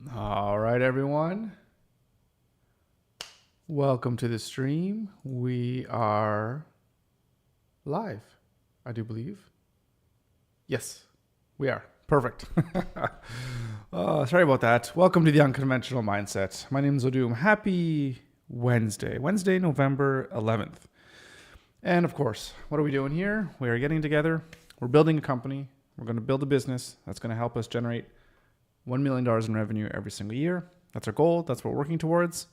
All right, everyone. Welcome to the stream. We are live, I do believe. Yes, we are. Perfect. Sorry about that. Welcome to the Unconventional Mindset. My name is Odum. Happy Wednesday, November 11th. And of course, what are we doing here? We are getting together. We're building a company. We're going to build a business that's going to help us generate $1 million in revenue every single year. That's our goal. That's what we're working towards.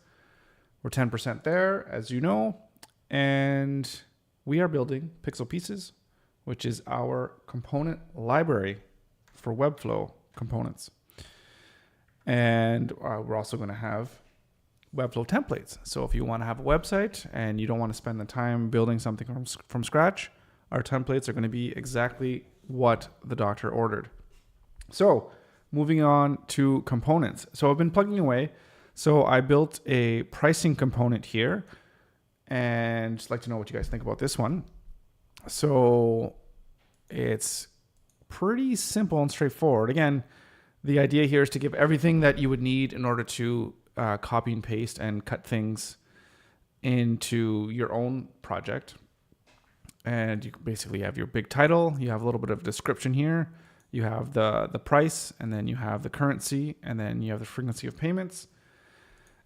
We're 10% there, as you know. And we are building Piixel Pieces, which is our component library for Webflow components. And we're also going to have Webflow templates. So if you want to have a website and you don't want to spend the time building something from scratch, our templates are going to be exactly what the doctor ordered. So moving on to components. So I've been plugging away. So I built a pricing component here and just like to know what you guys think about this one. So it's pretty simple and straightforward. Again, the idea here is to give everything that you would need in order to copy and paste and cut things into your own project. And you basically have your big title. You have a little bit of description here. You have the price, and then you have the currency, and then you have the frequency of payments.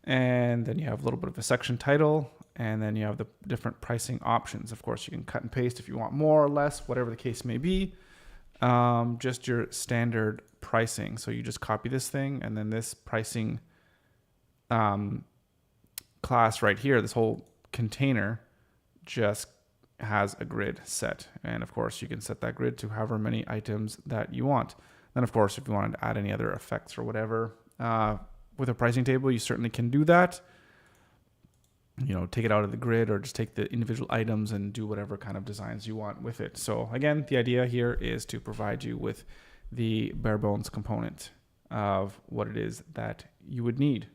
And then you have a little bit of a section title, and then you have the different pricing options. Of course, you can cut and paste if you want more or less, whatever the case may be. Just your standard pricing. So you just copy this thing, and then this pricing class right here, this whole container just has a grid set. And of course, you can set that grid to however many items that you want. Then, of course, if you wanted to add any other effects or whatever, with a pricing table, you certainly can do that. You know, take it out of the grid or just take the individual items and do whatever kind of designs you want with it. So again, the idea here is to provide you with the bare bones component of what it is that you would need.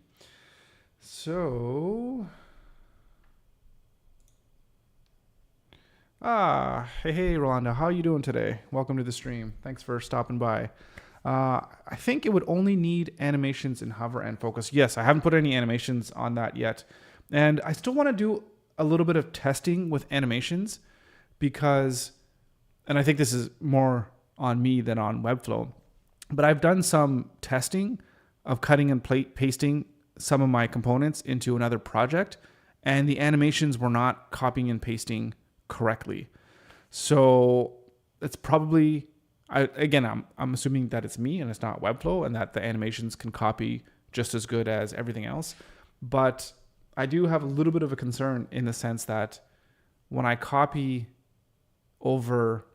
So, hey, Rolanda, how are you doing today? Welcome to the stream. Thanks for stopping by. I think it would only need animations in hover and focus. Yes, I haven't put any animations on that yet. And I still want to do a little bit of testing with animations because, and I think this is more on me than on Webflow, but I've done some testing of cutting and pasting some of my components into another project, and the animations were not copying and pasting correctly. So it's probably, I'm assuming that it's me and it's not Webflow, and that the animations can copy just as good as everything else. But I do have a little bit of a concern in the sense that when I copy over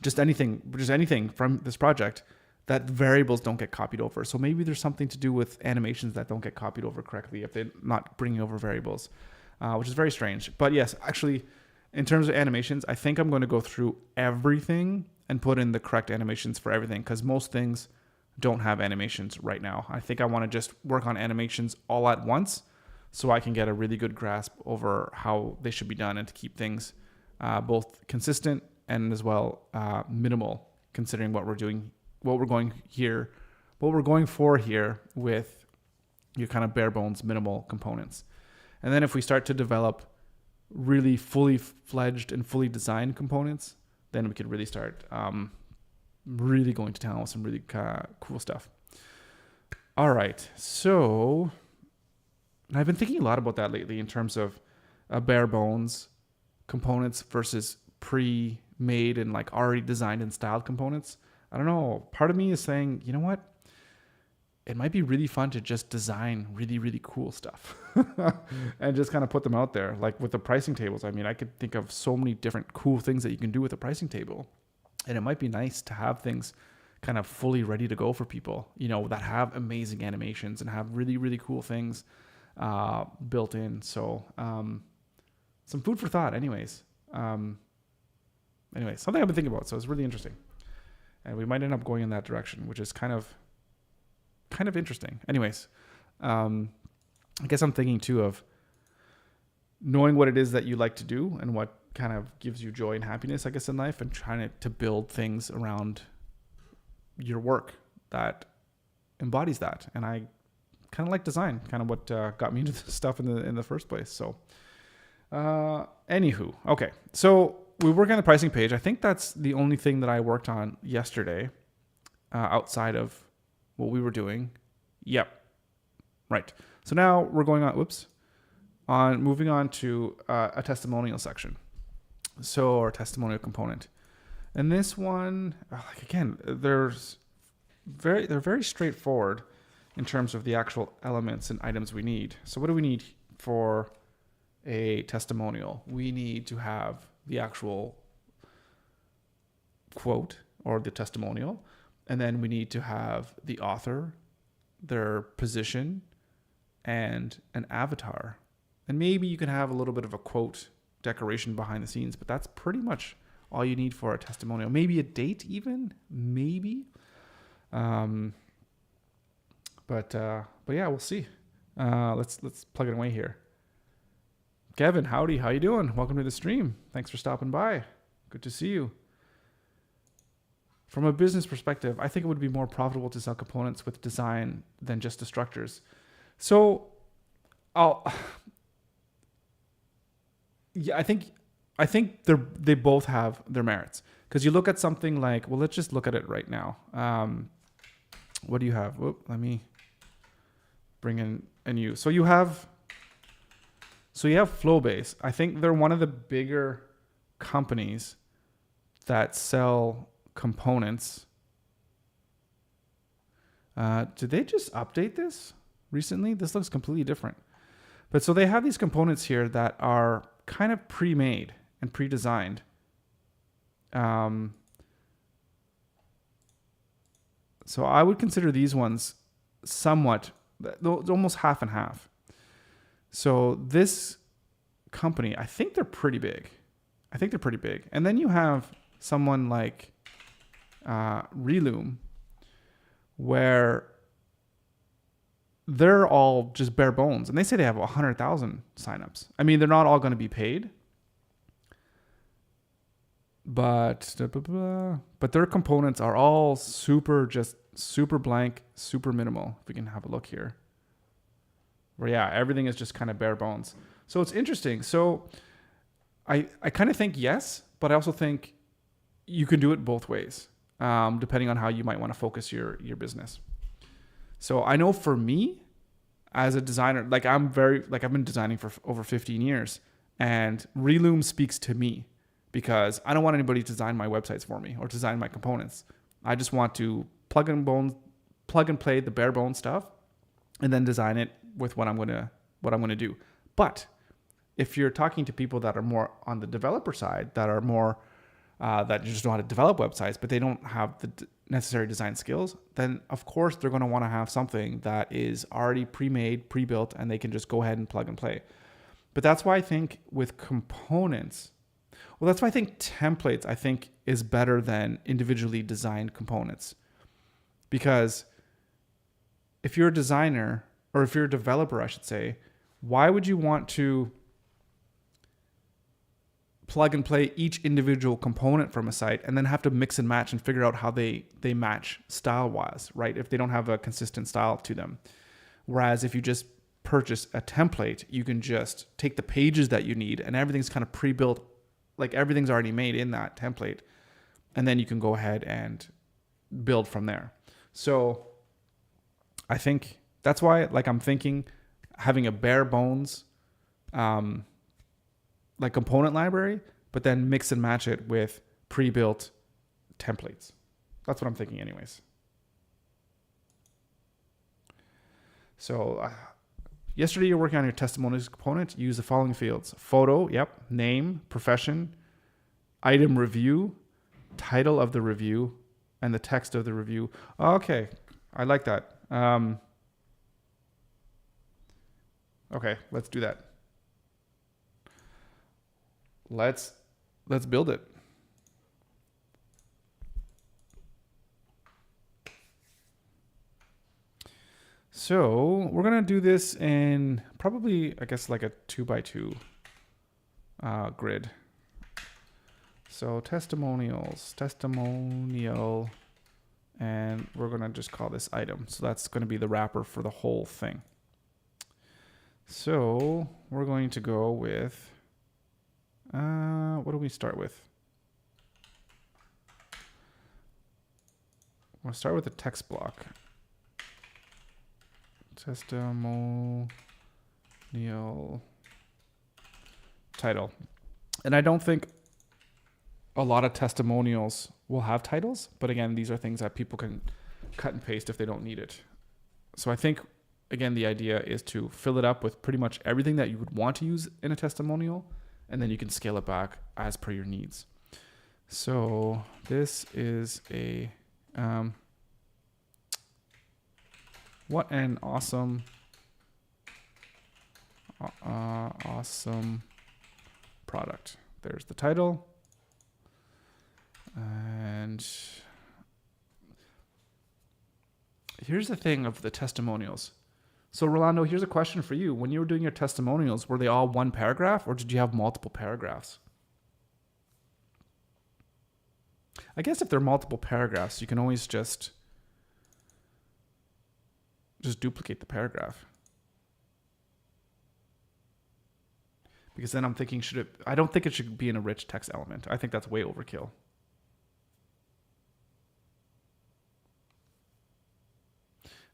just anything from this project, that variables don't get copied over. So maybe there's something to do with animations that don't get copied over correctly if they're not bringing over variables, which is very strange. But yes, actually, in terms of animations, I think I'm going to go through everything and put in the correct animations for everything, because most things don't have animations right now. I think I want to just work on animations all at once so I can get a really good grasp over how they should be done and to keep things both consistent and as well minimal, considering what we're doing, what we're going for here with your kind of bare bones minimal components. And then if we start to develop really fully fledged and fully designed components, then we could really start really going to town with some really cool stuff. All right, so I've been thinking a lot about that lately in terms of bare bones components versus pre-made and like already designed and styled components. I don't know. Part of me is saying, you know what? It might be really fun to just design really, really cool stuff and just kind of put them out there. Like with the pricing tables, I mean, I could think of so many different cool things that you can do with a pricing table. And it might be nice to have things kind of fully ready to go for people, you know, that have amazing animations and have really, really cool things built in. So some food for thought anyways. Something I've been thinking about. So it's really interesting. And we might end up going in that direction, which is kind of interesting. Anyways, I guess I'm thinking too of knowing what it is that you like to do and what kind of gives you joy and happiness, I guess, in life, and trying to build things around your work that embodies that. And I kind of like design, kind of what got me into this stuff in the first place. So anywho, okay. So we work on the pricing page. I think that's the only thing that I worked on yesterday outside of what we were doing. Yep. Right. So now we're going on, moving on to a testimonial section. So our testimonial component. And this one, like again, they're very straightforward in terms of the actual elements and items we need. So what do we need for a testimonial? We need to have the actual quote or the testimonial, and then we need to have the author, their position, and an avatar. And maybe you can have a little bit of a quote decoration behind the scenes, but that's pretty much all you need for a testimonial. Maybe a date even, maybe. But yeah, we'll see. Let's plug it away here. Kevin, howdy, how you doing? Welcome to the stream. Thanks for stopping by. Good to see you. From a business perspective, I think it would be more profitable to sell components with design than just the structures. So, yeah, I think they both have their merits, because you look at something like, well, let's just look at it right now. What do you have? Let me bring in a new. So you have Flowbase. I think they're one of the bigger companies that sell components. Did they just update this recently? This looks completely different. But so they have these components here that are kind of pre-made and pre-designed. So I would consider these ones somewhat, almost half and half. So this company, I think they're pretty big. And then you have someone like Reloom, where they're all just bare bones. And they say they have 100,000 signups. I mean, they're not all going to be paid. But their components are all super blank, super minimal. If we can have a look here. Where, yeah, everything is just kind of bare bones. So it's interesting. So I kind of think yes, but I also think you can do it both ways, depending on how you might want to focus your business. So I know for me, as a designer, I've been designing for over 15 years, and Reloom speaks to me, because I don't want anybody to design my websites for me or design my components. I just want to plug and play the bare bones stuff, and then design it with what I'm gonna do. But if you're talking to people that are more on the developer side, that are more that just know how to develop websites, but they don't have the necessary design skills, then of course they're going to want to have something that is already pre-made, pre-built, and they can just go ahead and plug and play. But that's why I think with components, that's why I think templates, I think, is better than individually designed components. Because if you're a designer, or if you're a developer, I should say, why would you want to plug and play each individual component from a site and then have to mix and match and figure out how they match style-wise, right? If they don't have a consistent style to them. Whereas if you just purchase a template, you can just take the pages that you need, and everything's kind of pre-built, like everything's already made in that template, and then you can go ahead and build from there. So I think that's why, I'm thinking having a bare bones component library, but then mix and match it with pre-built templates. That's what I'm thinking anyways. So yesterday you're working on your testimonials component. Use the following fields: photo, name, profession, item review, title of the review, and the text of the review. Okay, I like that. Okay, let's do that. Let's build it. So we're going to do this in probably, I guess, like a 2x2 grid. So testimonial And we're going to just call this item. So that's going to be the wrapper for the whole thing. So we're going to go with, what do we start with? We'll start with a text block. Testimonial title. And I don't think a lot of testimonials will have titles, but again, these are things that people can cut and paste if they don't need it. So I think, again, the idea is to fill it up with pretty much everything that you would want to use in a testimonial, and then you can scale it back as per your needs. So this is a, what an awesome product. There's the title. And here's the thing of the testimonials. So Rolando, here's a question for you. When you were doing your testimonials, were they all one paragraph or did you have multiple paragraphs? I guess if they're multiple paragraphs, you can always just duplicate the paragraph. Because then I'm thinking, I don't think it should be in a rich text element. I think that's way overkill.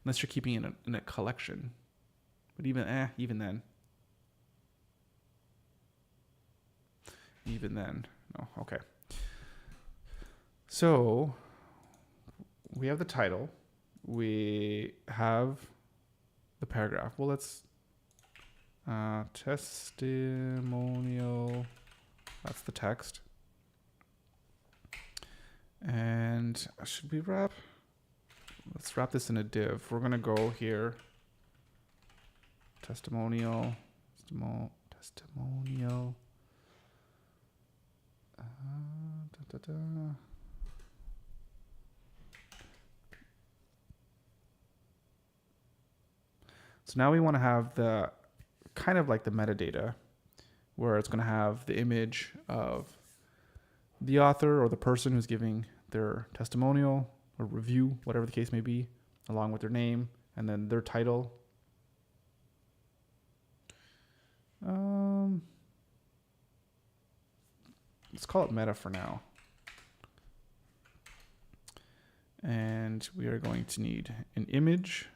Unless you're keeping it in a collection. But even then. Even then. No, okay. So we have the title. We have the paragraph. Well, let's testimonial. That's the text. And should we wrap? Let's wrap this in a div. We're going to go here. Testimonial. Testimonial. So now we want to have the kind of like the metadata where it's going to have the image of the author or the person who's giving their testimonial or review, whatever the case may be, along with their name and then their title. Let's call it meta for now. And we are going to need an image.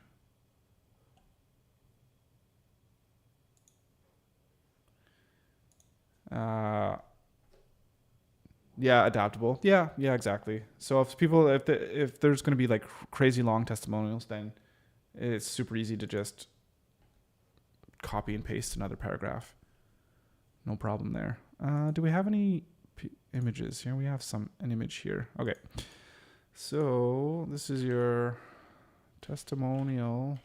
Yeah, adaptable. Yeah, exactly. So if there's going to be like crazy long testimonials, then it's super easy to just copy and paste another paragraph. No problem there. Do we have any images here? We have an image here. Okay. So this is your testimonial.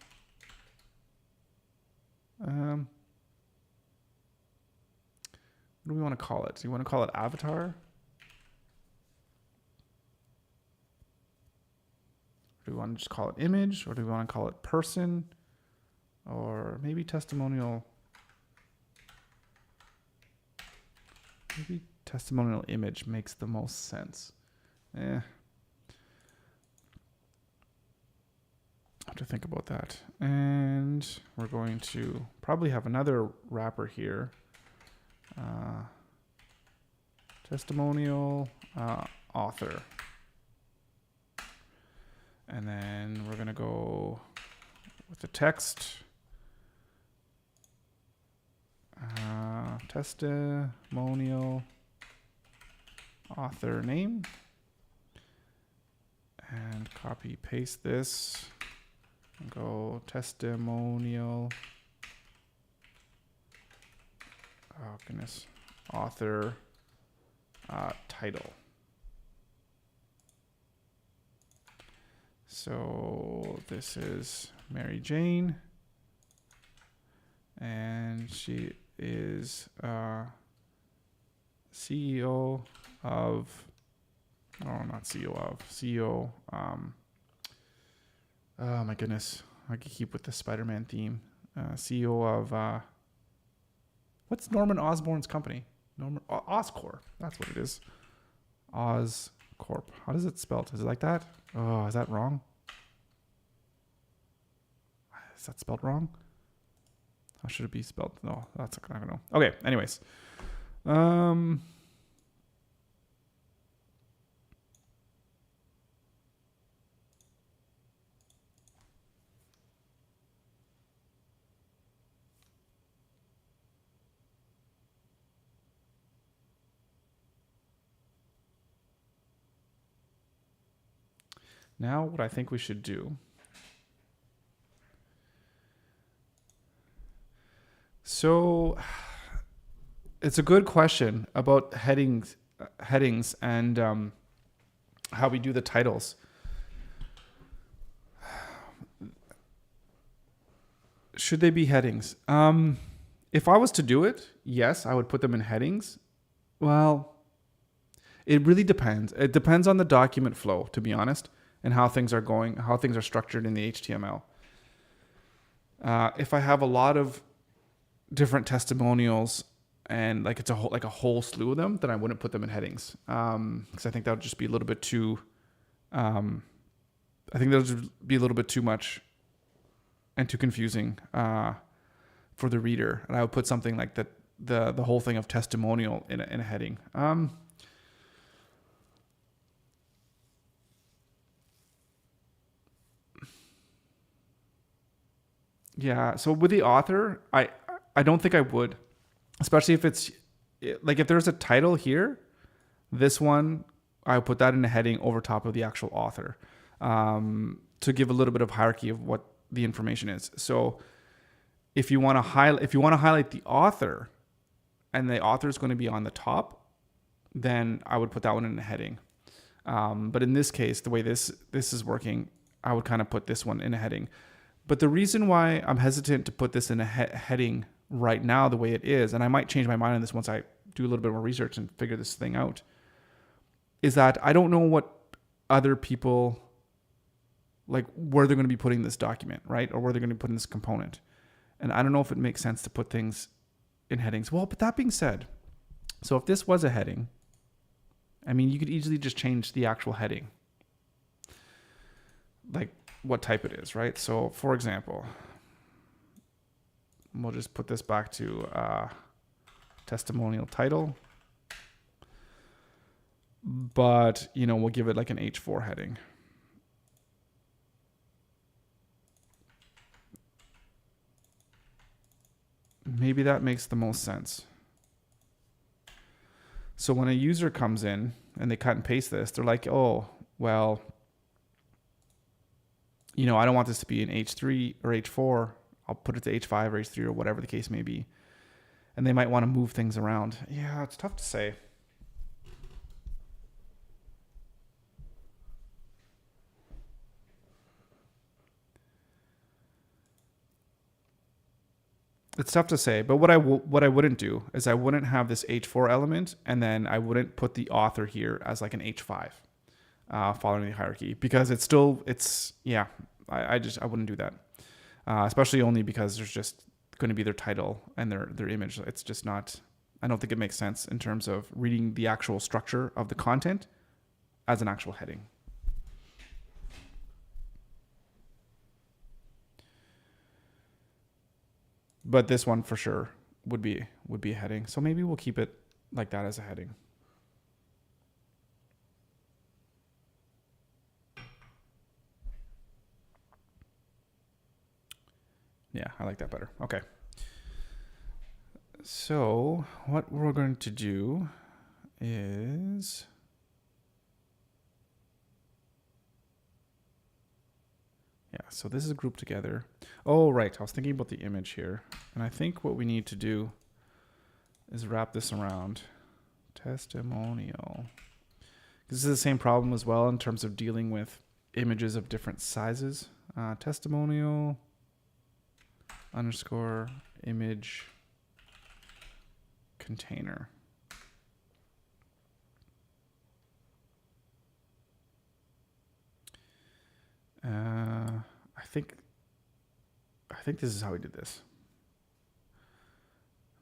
What do we want to call it? Do you want to call it avatar? Do we want to just call it image, or do we want to call it person, or maybe testimonial? Maybe testimonial image makes the most sense. I have to think about that. And we're going to probably have another wrapper here. Testimonial author. And then we're going to go with the text. Testimonial author name. And copy paste this. And go testimonial. Oh, goodness. Author title. So this is Mary Jane, and she is CEO of, CEO. Oh my goodness, I can keep with the Spider-Man theme. CEO of, what's Norman Osborn's company? Oscorp, that's what it is. Oscorp. Corp. How does it spelled? Is it like that? Oh, is that wrong? Is that spelled wrong? How should it be spelled? No, that's I don't know. Okay, anyways. Now what I think we should do. So it's a good question about headings and how we do the titles. Should they be headings? If I was to do it, yes, I would put them in headings. Well, it really depends. It depends on the document flow, to be honest, and how things are going, how things are structured in the HTML. If I have a lot of different testimonials and like it's a whole slew of them, then I wouldn't put them in headings, because I think that would just be a little bit too. I think that would be a little bit too much and too confusing for the reader, and I would put something like the whole thing of testimonial in a heading. Yeah. So with the author, I don't think I would, especially if it's like if there's a title here, this one I would put that in a heading over top of the actual author, to give a little bit of hierarchy of what the information is. So if you want to highlight the author, and the author is going to be on the top, then I would put that one in a heading. But in this case, the way this is working, I would kind of put this one in a heading. But the reason why I'm hesitant to put this in a heading right now, the way it is, and I might change my mind on this once I do a little bit more research and figure this thing out, is that I don't know what other people, like where they're going to be putting this document, right? Or where they're going to be putting this component. And I don't know if it makes sense to put things in headings. Well, but that being said, so if this was a heading, I mean, you could easily just change the actual heading, like what type it is, right? So for example, we'll just put this back to testimonial title, but we'll give it like an H4 heading. Maybe that makes the most sense. So when a user comes in and they cut and paste this, they're like, oh, well, I don't want this to be an H3 or H4. I'll put it to H5 or H3 or whatever the case may be. And they might want to move things around. Yeah, it's tough to say. It's tough to say, but what I wouldn't do is I wouldn't have this H4 element, and then I wouldn't put the author here as like an H5, following the hierarchy, because I wouldn't do that, especially only because there's just going to be their title and their image. It's just not. I don't think it makes sense in terms of reading the actual structure of the content as an actual heading. But this one for sure would be a heading. So maybe we'll keep it like that as a heading. Yeah, I like that better. Okay. So what we're going to do is so this is grouped together. Oh, right. I was thinking about the image here. And I think what we need to do is wrap this around testimonial. This is the same problem as well in terms of dealing with images of different sizes. Testimonial _ image container. I think this is how we did this.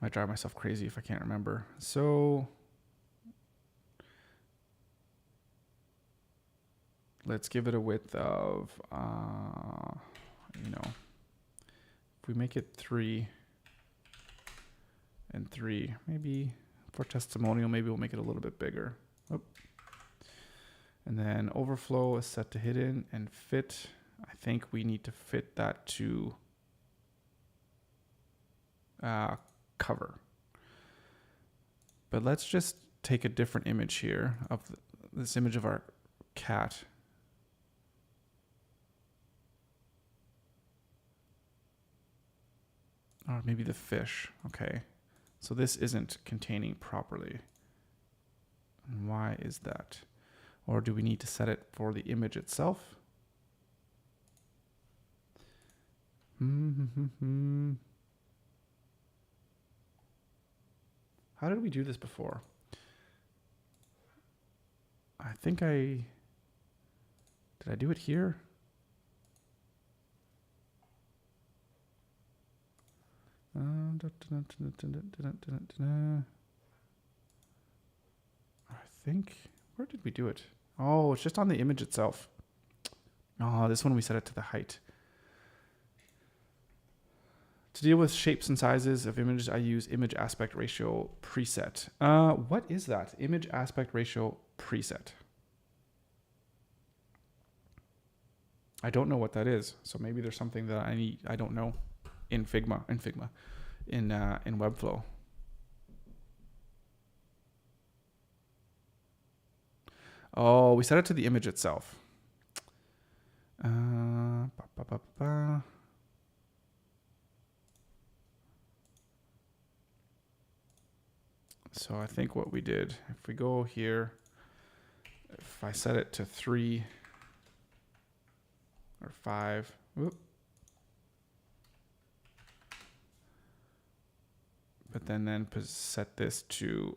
I might drive myself crazy if I can't remember. So let's give it a width of, if we make it 3 and 3, maybe for testimonial, maybe we'll make it a little bit bigger. Oh. And then overflow is set to hidden, and fit, I think we need to fit that to cover. But let's just take a different image here of this image of our cat. Or maybe the fish. Okay. So this isn't containing properly. And why is that? Or do we need to set it for the image itself? How did we do this before? I think did I do it here? I think, where did we do it? Oh, it's just on the image itself. Oh, this one we set it to the height. To deal with shapes and sizes of images, I use image aspect ratio preset. What is that? Image aspect ratio preset. I don't know what that is. So maybe there's something that I don't know in Figma, in Webflow. Oh, we set it to the image itself. So I think what we did, if we go here, if I set it to 3 or 5, whoop. But then set this to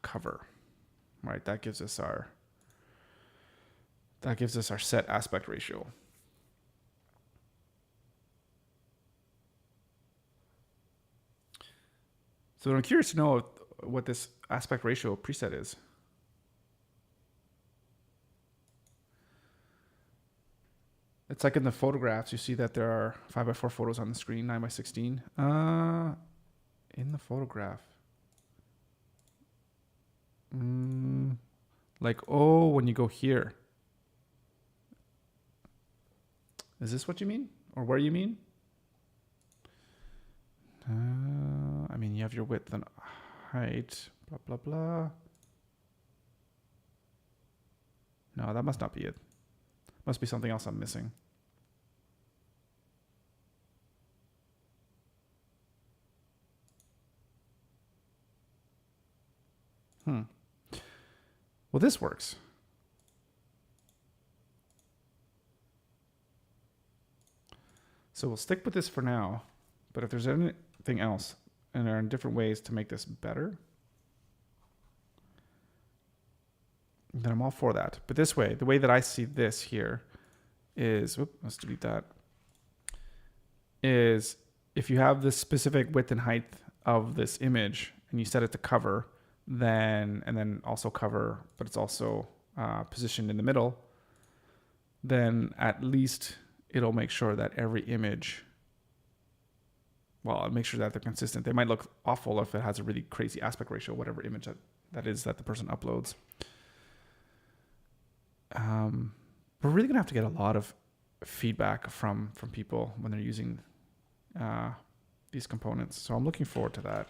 cover, right? That gives us our set aspect ratio. So I'm curious to know what this aspect ratio preset is. It's like in the photographs, you see that there are 5x4 photos on the screen, 9x16. In the photograph. Like, oh, when you go here. Is this what you mean? Or where you mean? I mean, you have your width and height, blah, blah, blah. No, that must not be it. Must be something else I'm missing. Well, this works. So we'll stick with this for now, but if there's anything else and there are different ways to make this better, then I'm all for that. But this way, the way that I see this here is, let's delete that, is if you have this specific width and height of this image and you set it to cover, and then also cover, but it's also positioned in the middle, then at least it'll make sure that every image, well, it'll make sure that they're consistent. They might look awful if it has a really crazy aspect ratio, whatever image that is that the person uploads. We're really gonna have to get a lot of feedback from people when they're using these components. So I'm looking forward to that.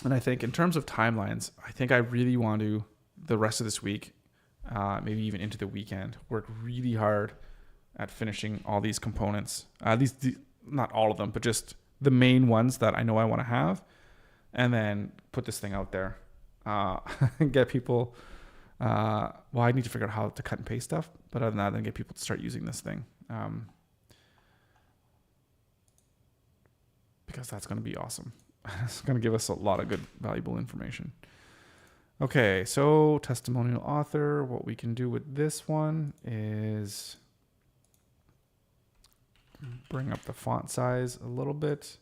And I think in terms of timelines, I think I really want to, the rest of this week, maybe even into the weekend, work really hard at finishing all these components. At least not all of them, but just the main ones that I know I want to have, and then put this thing out there. Get people, well, I need to figure out how to cut and paste stuff, but other than that, then get people to start using this thing. Because that's going to be awesome. It's going to give us a lot of good, valuable information. Okay, so testimonial author. What we can do with this one is bring up the font size a little bit.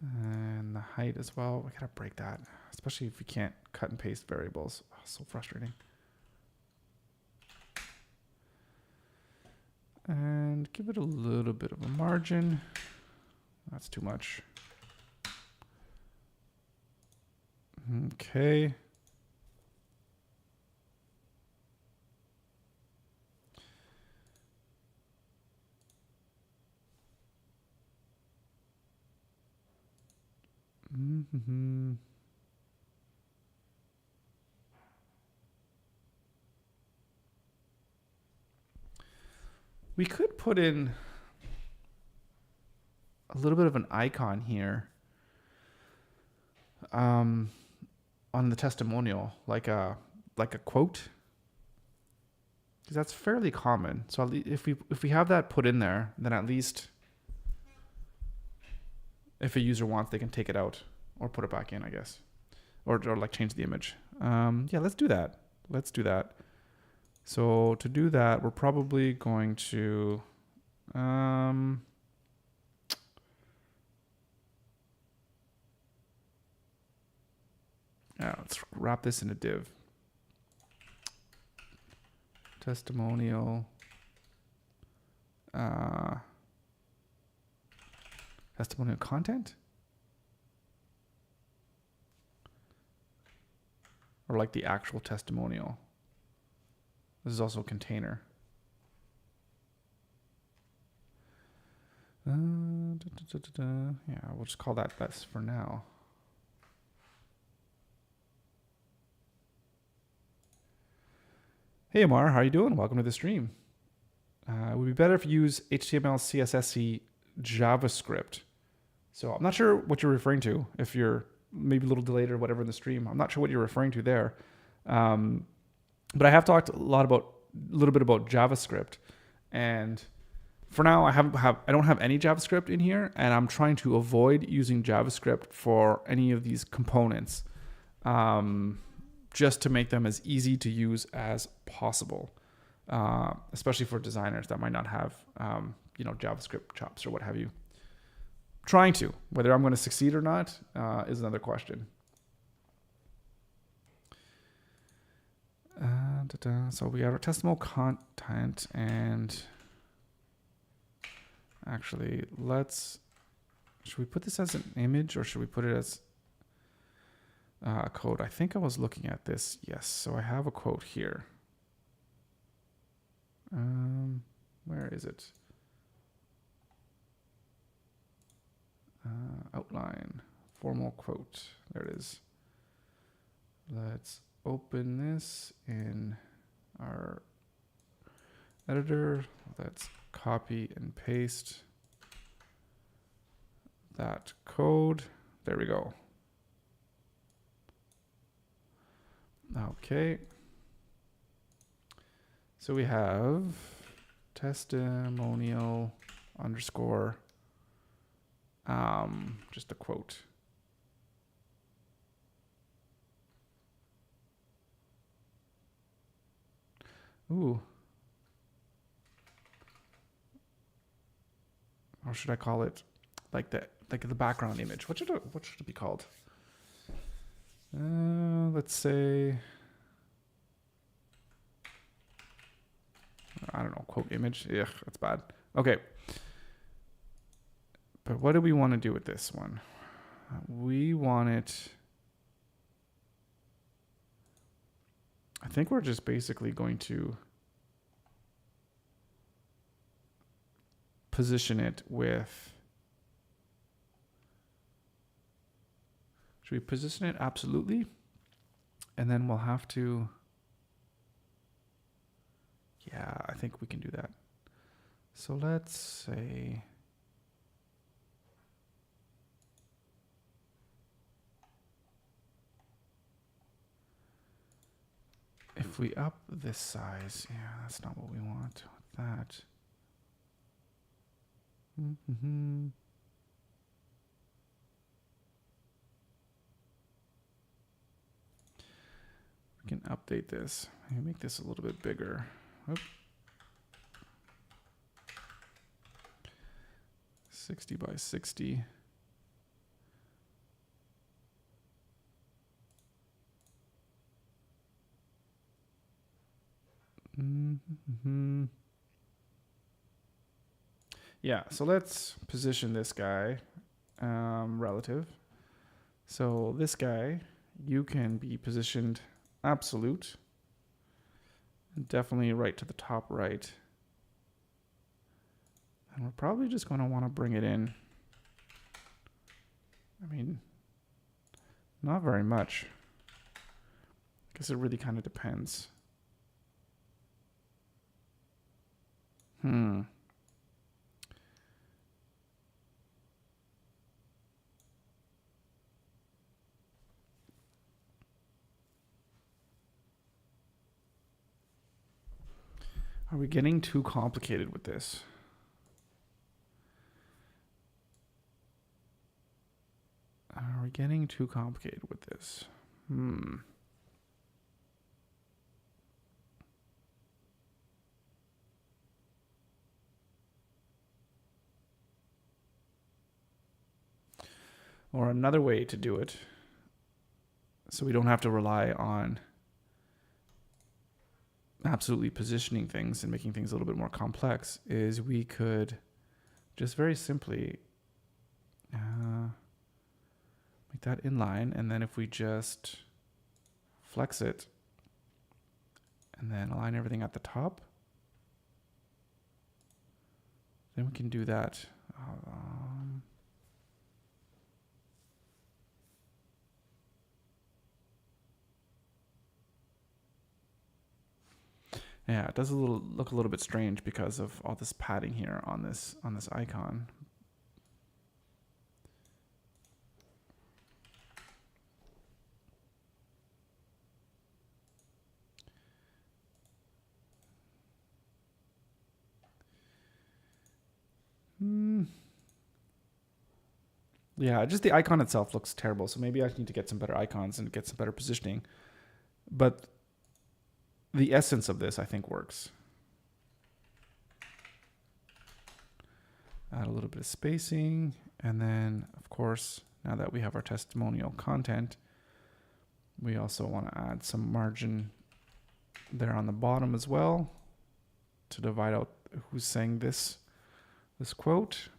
And the height as well. We gotta break that, especially if we can't cut and paste variables. Oh, so frustrating. And give it a little bit of a margin. That's too much. Okay. Mm-hmm. We could put in a little bit of an icon here on the testimonial, like a quote, because that's fairly common. So if we have that put in there, then at least if a user wants, they can take it out or put it back in, I guess, or like change the image. Yeah, let's do that. Let's do that. So to do that, we're probably going to yeah, let's wrap this in a div. Testimonial. Testimonial content? Or like the actual testimonial. This is also a container. Yeah, we'll just call that best for now. Hey Amar, how are you doing? Welcome to the stream. It would be better if you use HTML, CSS, JavaScript. So I'm not sure what you're referring to. If you're maybe a little delayed or whatever in the stream, I'm not sure what you're referring to there. But I have talked a little bit about JavaScript, and for now I don't have any JavaScript in here, and I'm trying to avoid using JavaScript for any of these components, just to make them as easy to use as possible, especially for designers that might not have JavaScript chops or what have you. Trying to. Whether I'm going to succeed or not is another question. So we have our testimonial content, and actually should we put this as an image or should we put it as a code? I think I was looking at this. Yes. So I have a quote here. Where is it? Outline, formal quote. There it is. Let's open this in our editor. Let's copy and paste that code. There we go. Okay. So we have testimonial underscore just a quote. Ooh. Or should I call it like the background image? What should it be called? Let's say, I don't know, quote image. Ugh, that's bad. Okay. But what do we want to do with this one? We want it, I think we're just basically going to position it with, should we position it absolutely? And then we'll have to, yeah, I think we can do that. So let's say, if we up this size, yeah, that's not what we want with that. We can update this. Maybe make this a little bit bigger. Oop. 60 by 60. Mm-hmm. Yeah, so let's position this guy relative. So this guy, you can be positioned absolute. Definitely right to the top right. And we're probably just going to want to bring it in. I mean, not very much. I guess it really kind of depends. Are we getting too complicated with this? Are we getting too complicated with this? Or another way to do it, so we don't have to rely on absolutely positioning things and making things a little bit more complex, is we could just very simply make that inline, and then if we just flex it and then align everything at the top, then we can do that. Yeah, it does look a little bit strange because of all this padding here on this icon. Yeah, just the icon itself looks terrible. So maybe I need to get some better icons and get some better positioning. But the essence of this, I think, works. Add a little bit of spacing. And then, of course, now that we have our testimonial content, we also want to add some margin there on the bottom as well to divide out who's saying this quote.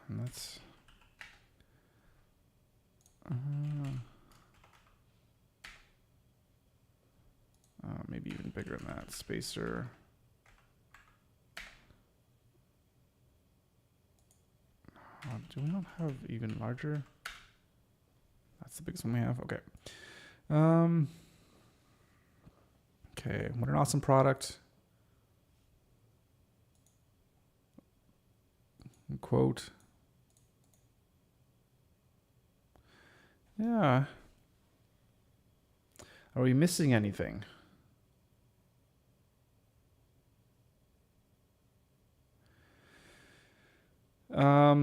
And that's maybe even bigger than that. Spacer. Do we not have even larger? That's the biggest one we have. Okay. Okay. What an awesome product. Quote. Yeah. Are we missing anything?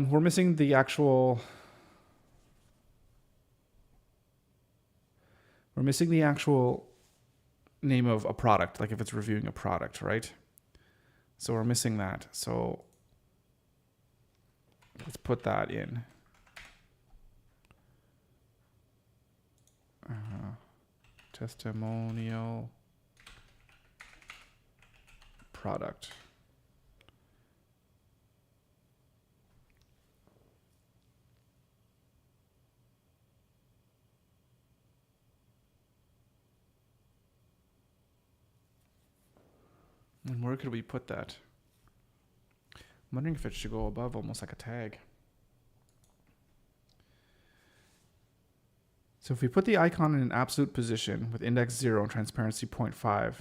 We're missing the actual. We're missing the actual name of a product, like if it's reviewing a product, right? So we're missing that. So let's put that in. Testimonial product. And where could we put that? I'm wondering if it should go above, almost like a tag. So if we put the icon in an absolute position with index 0 and transparency 0.5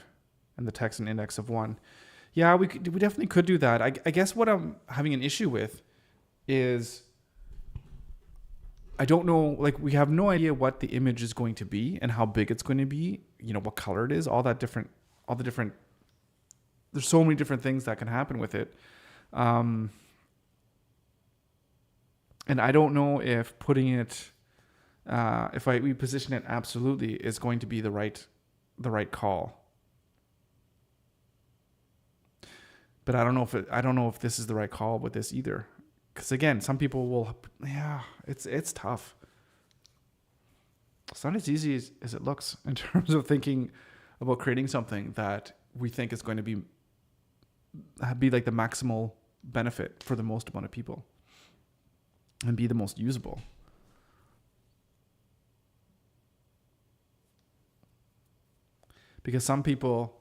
and the text an index of 1, yeah, we definitely could do that. I guess what I'm having an issue with is I don't know, like we have no idea what the image is going to be and how big it's going to be, you know, what color it is, all the different, there's so many different things that can happen with it. And I don't know if putting it, if we position it absolutely is going to be the right call. But I don't know if this is the right call with this either. Because again, some people will, yeah, it's tough. It's not as easy as it looks in terms of thinking about creating something that we think is going to be like the maximal benefit for the most amount of people and be the most usable. Because some people,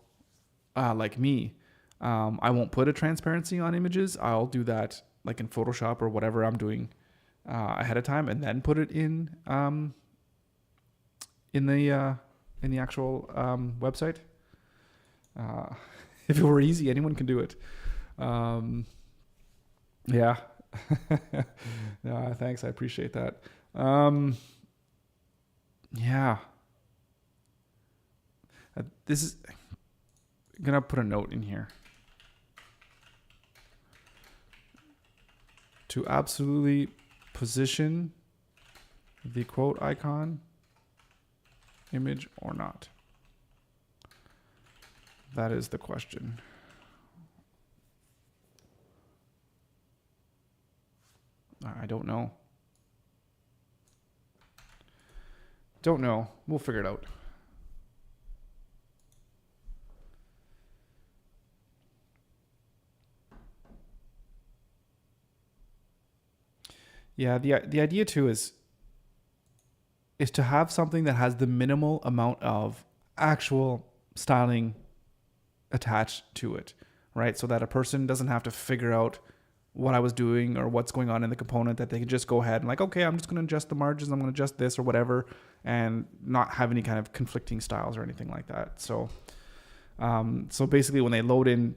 like me, I won't put a transparency on images. I'll do that like in Photoshop or whatever I'm doing ahead of time, and then put it in the actual website. If it were easy, anyone can do it. Yeah. Thanks. I appreciate that. Yeah. This is I'm gonna put a note in here to absolutely position the quote icon image or not. That is the question. I don't know. Don't know. We'll figure it out. Yeah, the idea too is to have something that has the minimal amount of actual styling attached to it, right? So that a person doesn't have to figure out what I was doing or what's going on in the component, that they can just go ahead and like, okay, I'm just going to adjust the margins, I'm going to adjust this or whatever, and not have any kind of conflicting styles or anything like that. So, so basically when they load in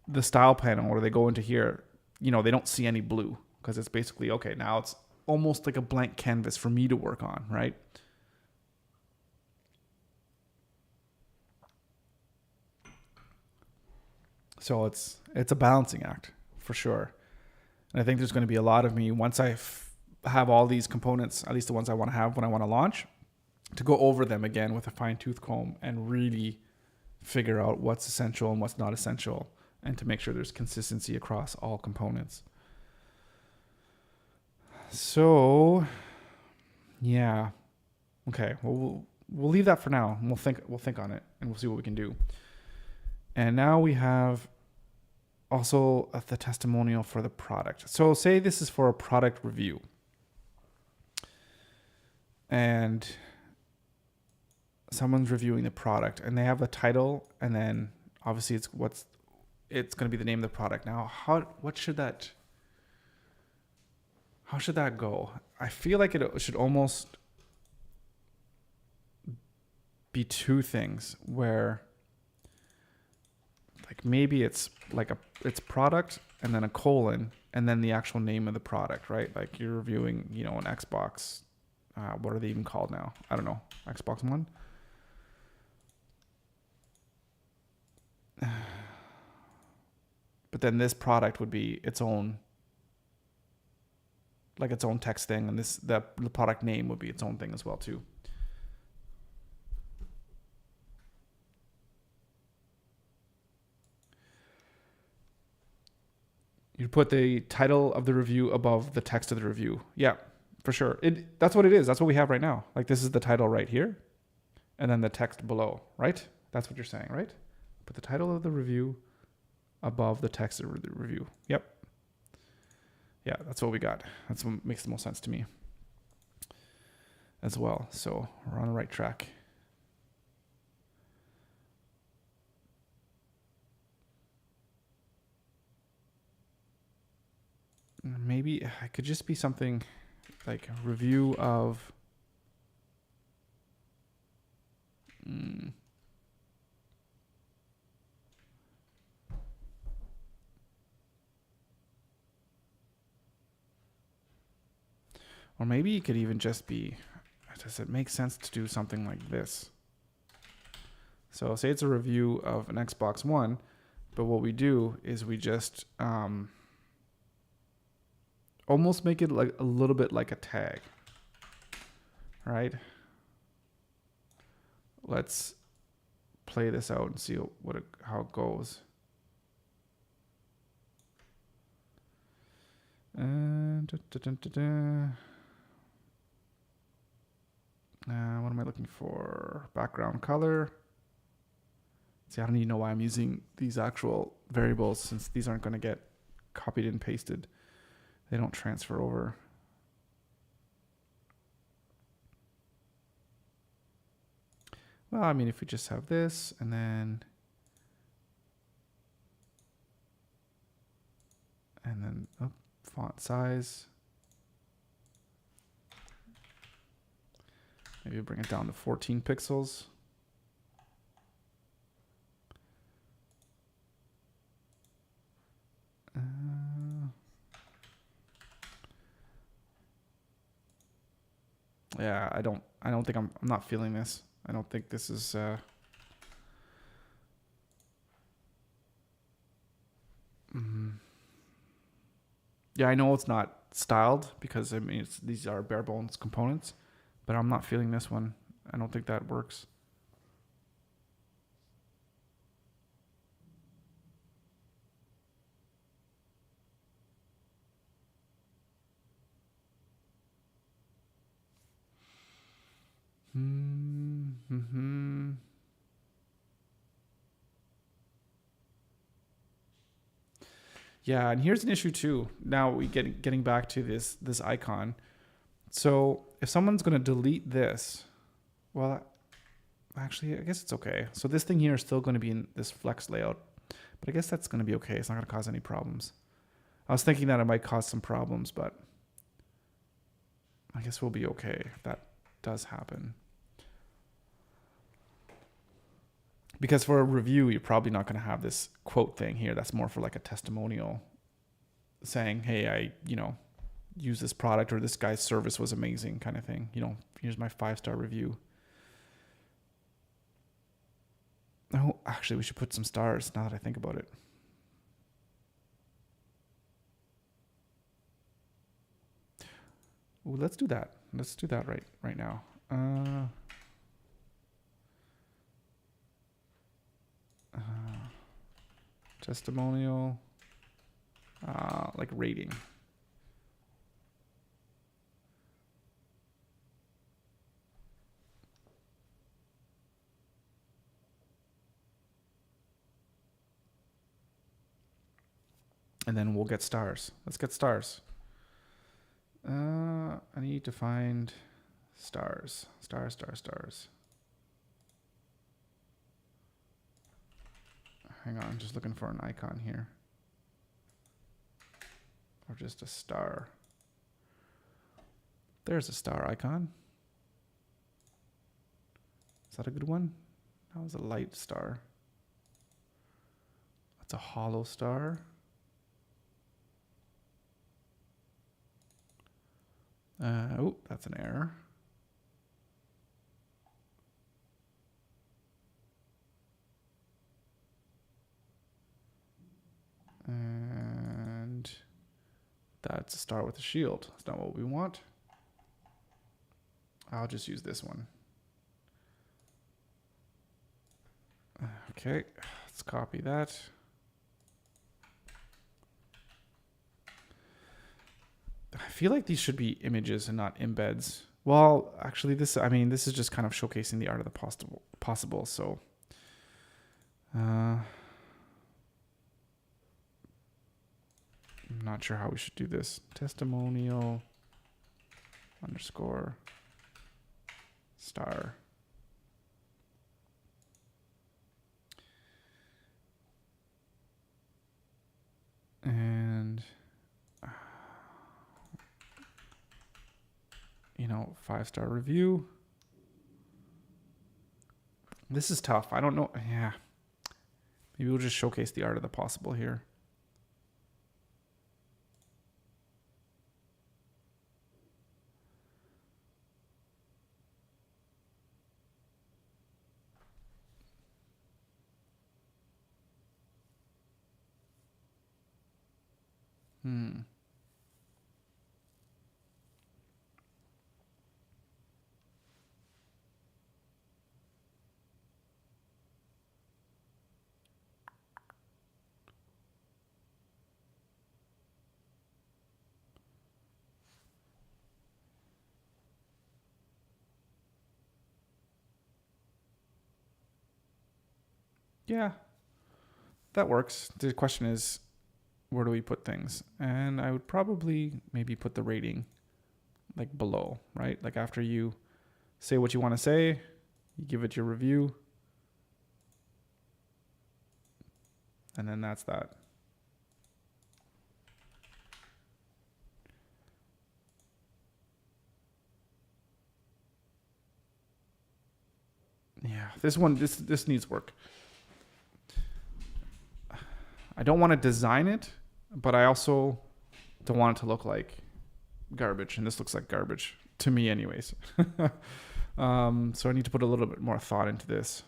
the style panel or they go into here, they don't see any blue because it's basically, okay, now it's almost like a blank canvas for me to work on, right? So it's a balancing act for sure. And I think there's going to be a lot of me once I have all these components, at least the ones I want to have when I want to launch, to go over them again with a fine tooth comb and really figure out what's essential and what's not essential, and to make sure there's consistency across all components. So, yeah, okay. Well, we'll leave that for now, and we'll think on it, and we'll see what we can do. And now we have also the testimonial for the product. So say this is for a product review, and someone's reviewing the product, and they have a title, and then obviously it's going to be the name of the product. Now, how should that go? I feel like it should almost be two things, where like maybe it's like it's product and then a colon and then the actual name of the product, right? Like you're reviewing, an Xbox. What are they even called now? I don't know. Xbox One. But then this product would be its own text thing, and the product name would be its own thing as well too. You put the title of the review above the text of the review. Yeah, for sure. That's what it is. That's what we have right now. Like this is the title right here, and then the text below, right? That's what you're saying, right? Put the title of the review above the text of the review. Yep. Yeah, that's what we got. That's what makes the most sense to me as well. So we're on the right track. Maybe it could just be something like a review of or maybe it could even just be, does it make sense to do something like this? So say it's a review of an Xbox One, but what we do is we just almost make it like a little bit like a tag, right? Let's play this out and see how it goes. And what am I looking for? Background color. See, I don't even know why I'm using these actual variables since these aren't going to get copied and pasted. They don't transfer over. Well, I mean, if we just have this and then font size. Maybe bring it down to 14 pixels. Yeah, I don't think I'm not feeling this. I don't think this is yeah, I know it's not styled because I mean these are bare bones components, but I'm not feeling this one. I don't think that works. Yeah, and here's an issue too. Now we getting back to this icon. So if someone's going to delete this, well, actually, I guess it's okay. So this thing here is still going to be in this flex layout, but I guess that's going to be okay. It's not going to cause any problems. I was thinking that it might cause some problems, but I guess we'll be okay if that does happen. Because for a review, you're probably not going to have this quote thing here. That's more for like a testimonial saying, hey, I use this product or this guy's service was amazing kind of thing. Here's my 5-star review. Oh, actually, we should put some stars now that I think about it. Ooh, let's do that. Let's do that right now. Testimonial, like rating. And then we'll get stars. Let's get stars. I need to find stars. Stars. Hang on, I'm just looking for an icon here. Or just a star. There's a star icon. Is that a good one? That was a light star. That's a hollow star. Oh, that's an error. And that's a star with a shield. That's not what we want. I'll just use this one. Okay, let's copy that. I feel like these should be images and not embeds. Well, actually, this is just kind of showcasing the art of the possible. So, I'm not sure how we should do this. Testimonial _ star. And 5-star review. This is tough. I don't know. Yeah. Maybe we'll just showcase the art of the possible here. yeah, that works. The question is, where do we put things? And I would probably maybe put the rating like below, right? Like after you say what you want to say, you give it your review, and then that's that. Yeah, this needs work. I don't want to design it, but I also don't want it to look like garbage, and this looks like garbage to me anyways. So I need to put a little bit more thought into this,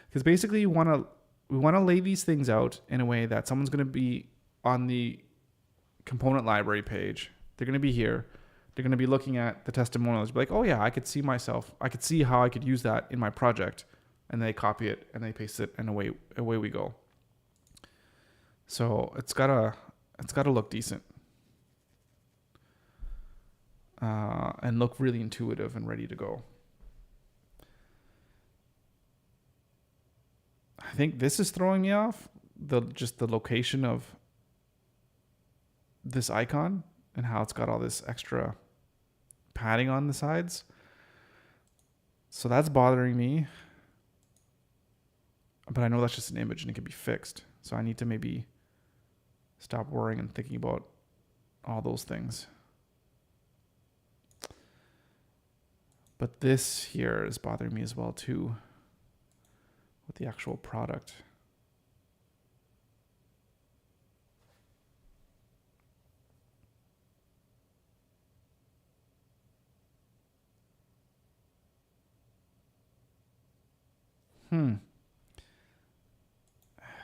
because basically we want to lay these things out in a way that someone's going to be on the component library page. They're going to be here. They're going to be looking at the testimonials, be like, oh yeah, I could see how I could use that in my project. And they copy it and they paste it, and away we go. So it's gotta look decent, and look really intuitive and ready to go. I think this is throwing me off, just the location of this icon and how it's got all this extra padding on the sides. So that's bothering me. But I know that's just an image and it can be fixed. So I need to maybe stop worrying and thinking about all those things. But this here is bothering me as well too, with the actual product.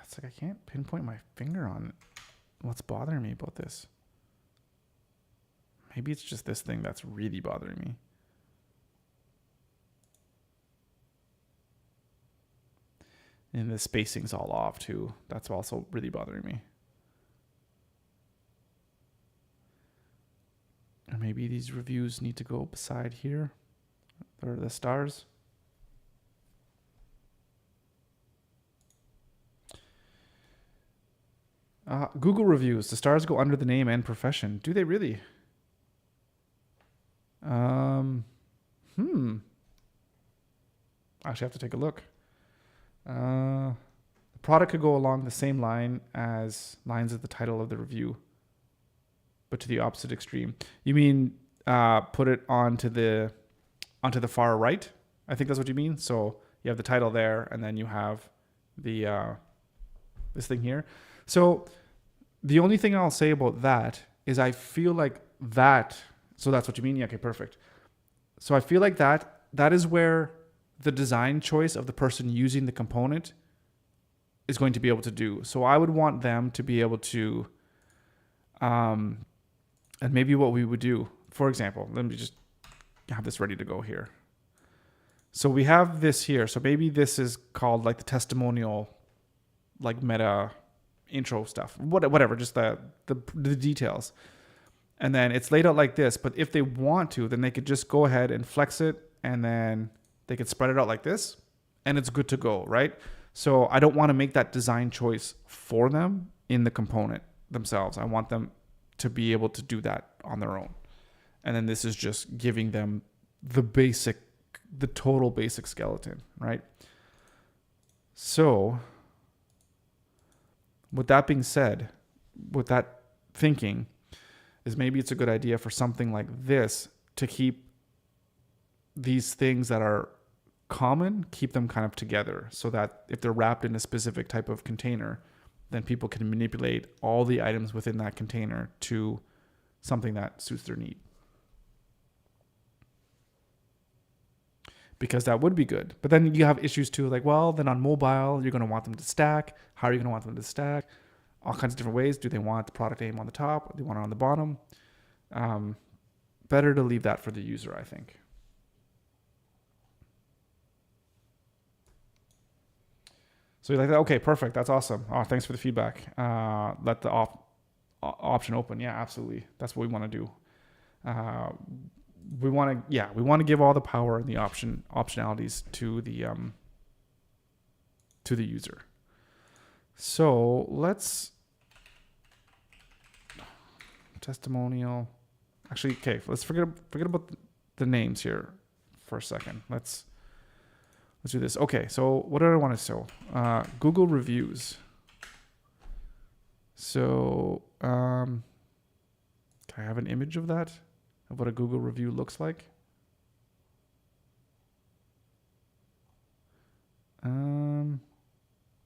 It's like I can't pinpoint my finger on what's bothering me about this. Maybe it's just this thing that's really bothering me. And the spacing's all off too. That's also really bothering me. And maybe these reviews need to go beside here. Or the stars. Google reviews. The stars go under the name and profession. Do they really? I actually have to take a look. The product could go along the same line as lines of the title of the review, but to the opposite extreme. You mean put it onto the far right? I think that's what you mean. So you have the title there, and then you have the this thing here. So the only thing I'll say about that is I feel like that. So that's what you mean? Yeah, okay, perfect. So I feel like that is where the design choice of the person using the component is going to be able to do. So I would want them to be able to, and maybe what we would do, for example, let me just have this ready to go here. So we have this here. So maybe this is called like the testimonial, like meta intro stuff, whatever, just the details. And then it's laid out like this, but if they want to, then they could just go ahead and flex it, and then they could spread it out like this, and it's good to go, right? So I don't want to make that design choice for them in the component themselves. I want them to be able to do that on their own. And then this is just giving them the total basic skeleton, right? So with that being said, with that thinking, is maybe it's a good idea for something like this to keep these things that are common, keep them kind of together, so that if they're wrapped in a specific type of container, then people can manipulate all the items within that container to something that suits their need. Because that would be good. But then you have issues too, like, well, then on mobile, you're going to want them to stack. How are you going to want them to stack? All kinds of different ways. Do they want the product name on the top? Do they want it on the bottom? Better to leave that for the user, I think. So you're like, okay, perfect. That's awesome. Oh, thanks for the feedback. Let the option open. Yeah, absolutely. That's what we want to do. We want to give all the power and the optionalities to to the user. So let's testimonial. Actually, okay, let's forget about the names here for a second. Let's do this. Okay, so what do I want to show? Google reviews. So can I have an image of that? Of what a Google review looks like?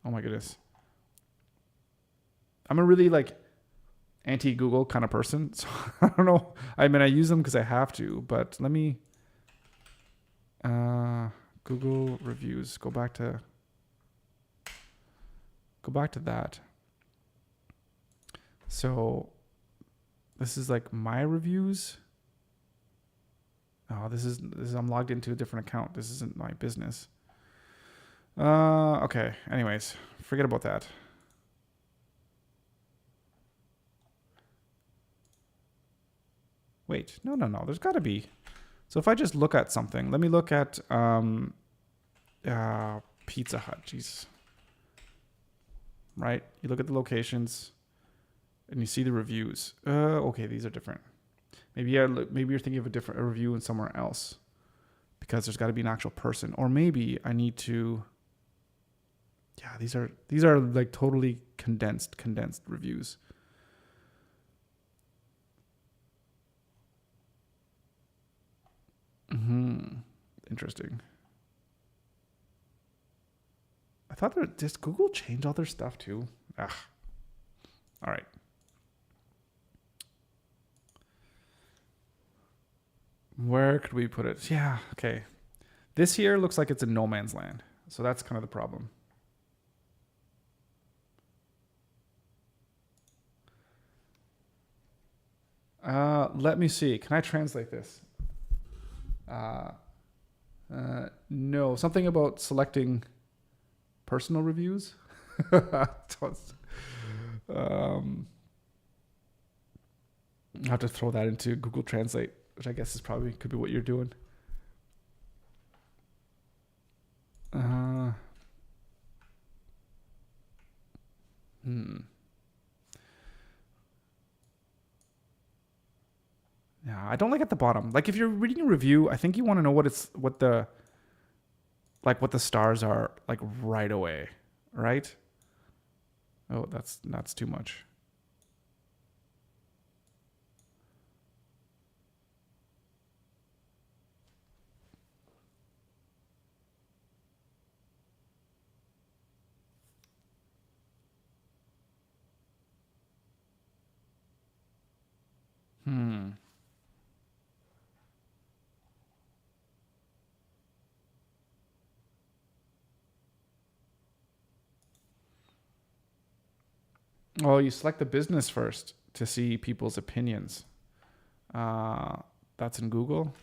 Oh my goodness. I'm a really like anti-Google kind of person, so I don't know. I mean, I use them because I have to, but let me Google reviews. Go back to that. So this is like my reviews. Oh, this is I'm logged into a different account. This isn't my business. Okay. Anyways, forget about that. Wait, no. There's got to be. So if I just look at something, let me look at Pizza Hut. Jeez. Right? You look at the locations, and you see the reviews. Okay, these are different. Maybe you're thinking of a review in somewhere else, because there's got to be an actual person, or maybe I need to. Yeah, these are like totally condensed reviews. Interesting. I thought does Google change all their stuff too? Ugh. All right. Where could we put it? Yeah, okay. This here looks like it's in no man's land. So that's kind of the problem. Let me see. Can I translate this? No, something about selecting personal reviews. I have to throw that into Google Translate, which I guess is probably could be what you're doing. Yeah, I don't like at the bottom. Like if you're reading a review, I think you want to know what the stars are like right away, right? Oh, that's too much. Well, you select the business first to see people's opinions. That's in Google.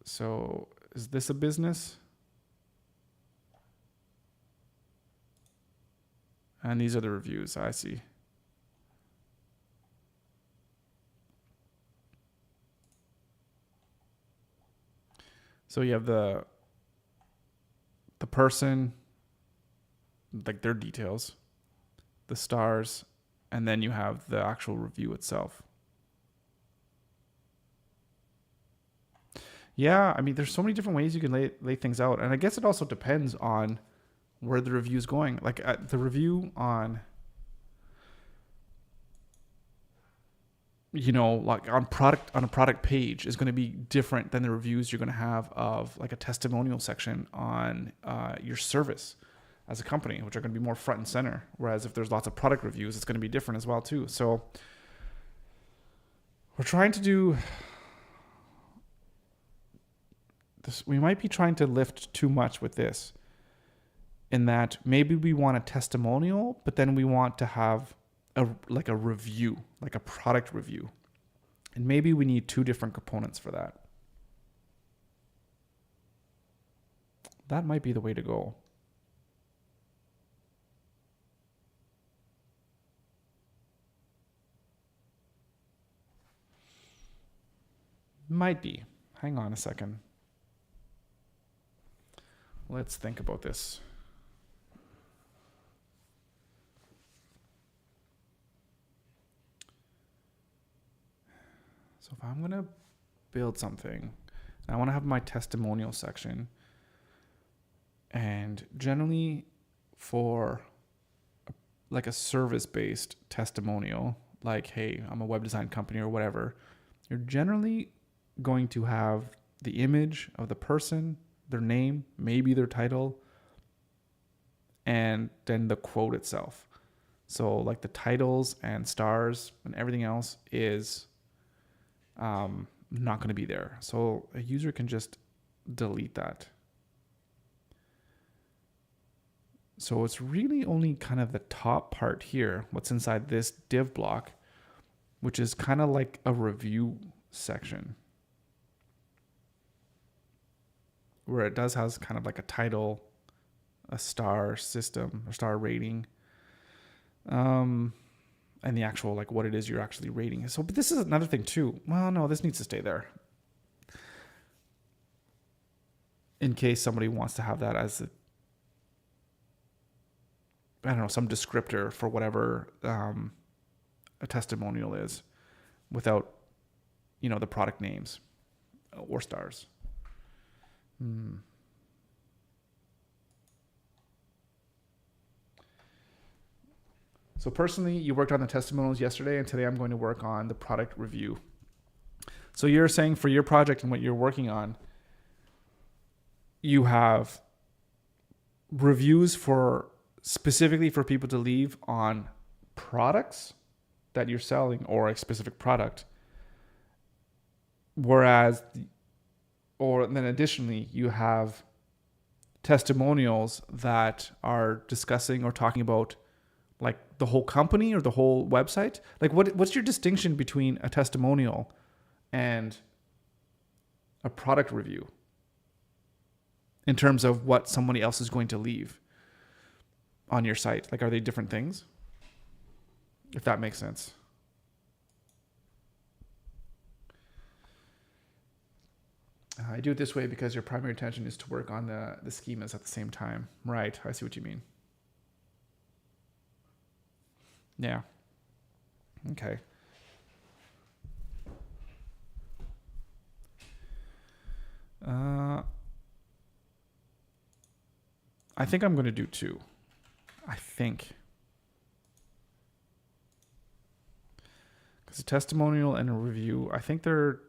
So is this a business? And these are the reviews. I see. So you have the person, like their details, the stars, and then you have the actual review itself. Yeah, I mean, there's so many different ways you can lay things out, and I guess it also depends on where the review is going. Like the review on, like on a product page is going to be different than the reviews you're going to have of like a testimonial section on your service as a company, which are going to be more front and center. Whereas if there's lots of product reviews, it's going to be different as well too. So we're trying to do this. We might be trying to lift too much with this, in that maybe we want a testimonial, but then we want to have a review, like a product review. And maybe we need two different components for that. That might be the way to go. Might be. hang on a second. Let's think about this. So if I'm going to build something, and I want to have my testimonial section, and generally for like a service-based testimonial, like, hey, I'm a web design company or whatever, you're generally going to have the image of the person, their name, maybe their title, and then the quote itself. So like the titles and stars and everything else is not going to be there. So a user can just delete that. So it's really only kind of the top part here, what's inside this div block, which is kind of like a review section, where it does has kind of like a title, a star system, a star rating, and the actual like what it is you're actually rating. So, but this is another thing too. Well, no, this needs to stay there in case somebody wants to have that as I don't know, some descriptor for whatever a testimonial is, without, you know, the product names or stars. So personally, you worked on the testimonials yesterday, and today I'm going to work on the product review. So you're saying for your project and what you're working on, you have reviews for specifically for people to leave on products that you're selling or a specific product. Whereas, or then additionally, you have testimonials that are discussing or talking about like the whole company or the whole website. Like what's your distinction between a testimonial and a product review in terms of what somebody else is going to leave on your site? Like, are they different things? If that makes sense. I do it this way because your primary intention is to work on the schemas at the same time. Right. I see what you mean. Yeah. Okay. I think I'm going to do two. I think. Because a testimonial and a review, I think they're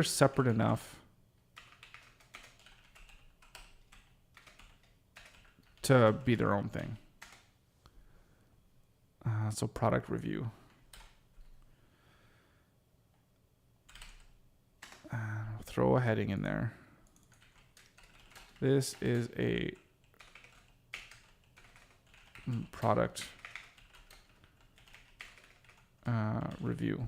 separate enough to be their own thing. So product review. Throw a heading in there. This is a product review.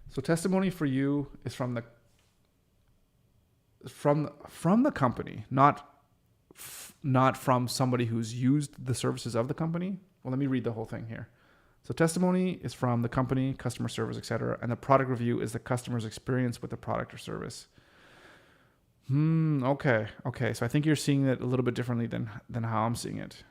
So testimony for you is from the company, not from somebody who's used the services of the company. Well, let me read the whole thing here. So testimony is from the company, customer service, etc., and the product review is the customer's experience with the product or service. Okay. So I think you're seeing it a little bit differently than how I'm seeing it.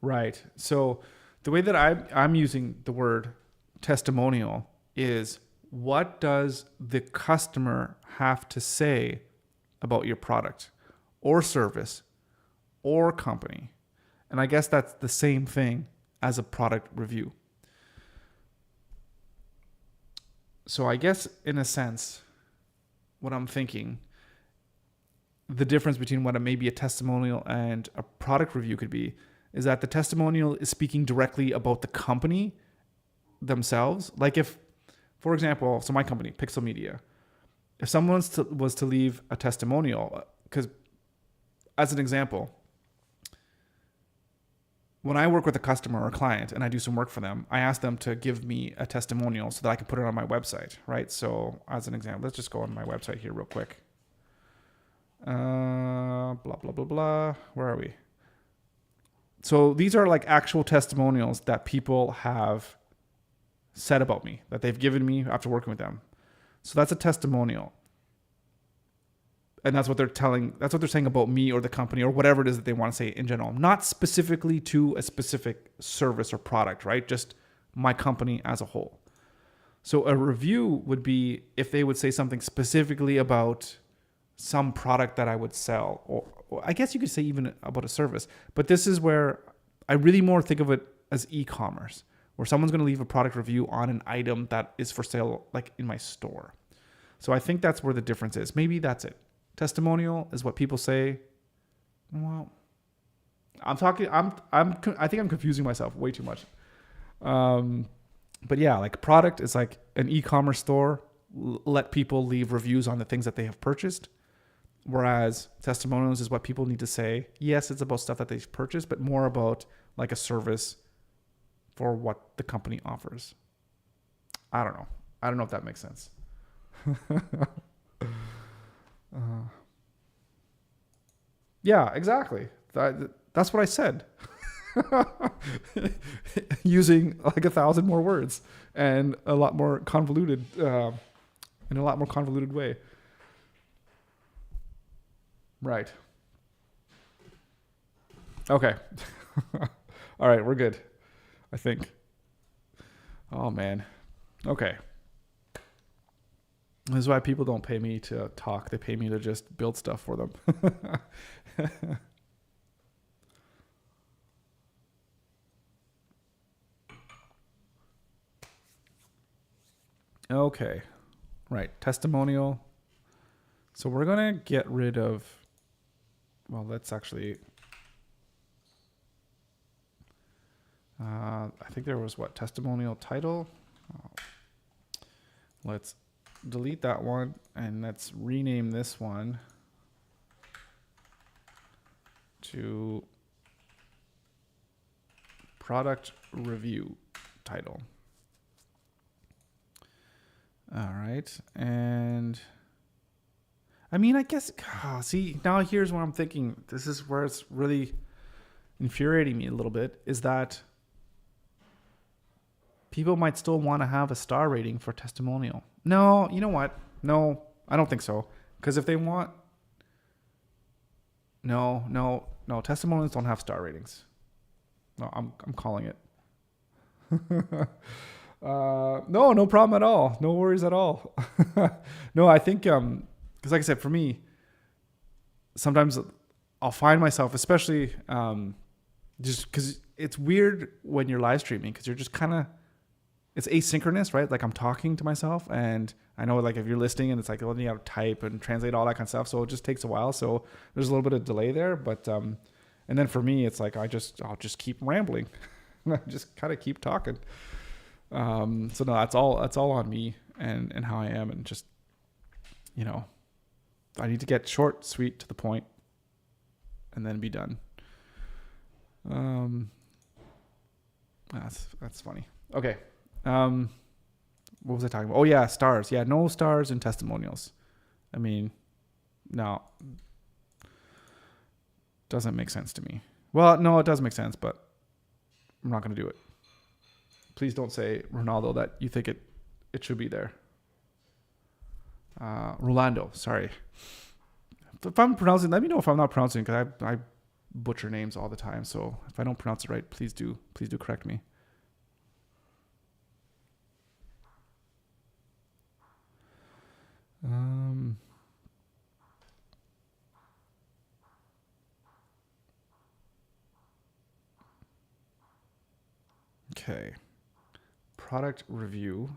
Right. So the way that I'm using the word testimonial is, what does the customer have to say about your product or service or company? And I guess that's the same thing as a product review. So I guess in a sense, what I'm thinking, the difference between what maybe a testimonial and a product review could be, is that the testimonial is speaking directly about the company themselves. Like if, for example, so my company, Piixel Media, if someone was to leave a testimonial, because as an example, when I work with a customer or a client and I do some work for them, I ask them to give me a testimonial so that I can put it on my website, right? So as an example, let's just go on my website here real quick. Blah, blah, blah, blah. Where are we? So these are like actual testimonials that people have said about me, that they've given me after working with them. So that's a testimonial. And that's what they're saying about me or the company or whatever it is that they want to say in general. Not specifically to a specific service or product, right? Just my company as a whole. So a review would be if they would say something specifically about some product that I would sell, or I guess you could say even about a service. But this is where I really more think of it as e-commerce, where someone's going to leave a product review on an item that is for sale, like in my store. So I think that's where the difference is. Maybe that's it. Testimonial is what people say. Well, I think I'm confusing myself way too much. But yeah, like product is like an e-commerce store. Let people leave reviews on the things that they have purchased. Whereas testimonials is what people need to say. Yes, it's about stuff that they've purchased, but more about like a service for what the company offers. I don't know. I don't know if that makes sense. Yeah, exactly. That's what I said. Using like 1,000 more words and a lot more convoluted, in a lot more convoluted way. Right. Okay. All right, we're good, I think. Oh man. Okay. This is why people don't pay me to talk. They pay me to just build stuff for them. Okay. Right. Testimonial. So we're going to get rid of, well, let's actually, I think there was what? Testimonial title. Oh. Let's delete that one and let's rename this one to product review title. All right. And I mean, I guess, see, now here's what I'm thinking. This is where it's really infuriating me a little bit, is that people might still want to have a star rating for testimonial. No, you know what? No, I don't think so. Because if they want, no, testimonials don't have star ratings. No, I'm calling it. No problem at all. No worries at all. No, I think, because like I said, for me, sometimes I'll find myself, especially just because it's weird when you're live streaming, because you're just kind of, it's asynchronous, right? Like I'm talking to myself, and I know like if you're listening and it's like, well, you have to type and translate all that kind of stuff. So it just takes a while. So there's a little bit of delay there. But, and then for me, it's like, I'll just keep rambling. I just kind of keep talking. So no, that's all on me and how I am. And just, you know, I need to get short, sweet, to the point, and then be done. That's funny. Okay. What was I talking about? Oh yeah, stars. Yeah, no stars in testimonials. I mean, no, doesn't make sense to me. Well, no, it does make sense, but I'm not going to do it. Please don't say, Ronaldo, that you think it should be there. Rolando, sorry. If I'm pronouncing, let me know if I'm not pronouncing, because I butcher names all the time. So if I don't pronounce it right, please do correct me. Okay. Product review.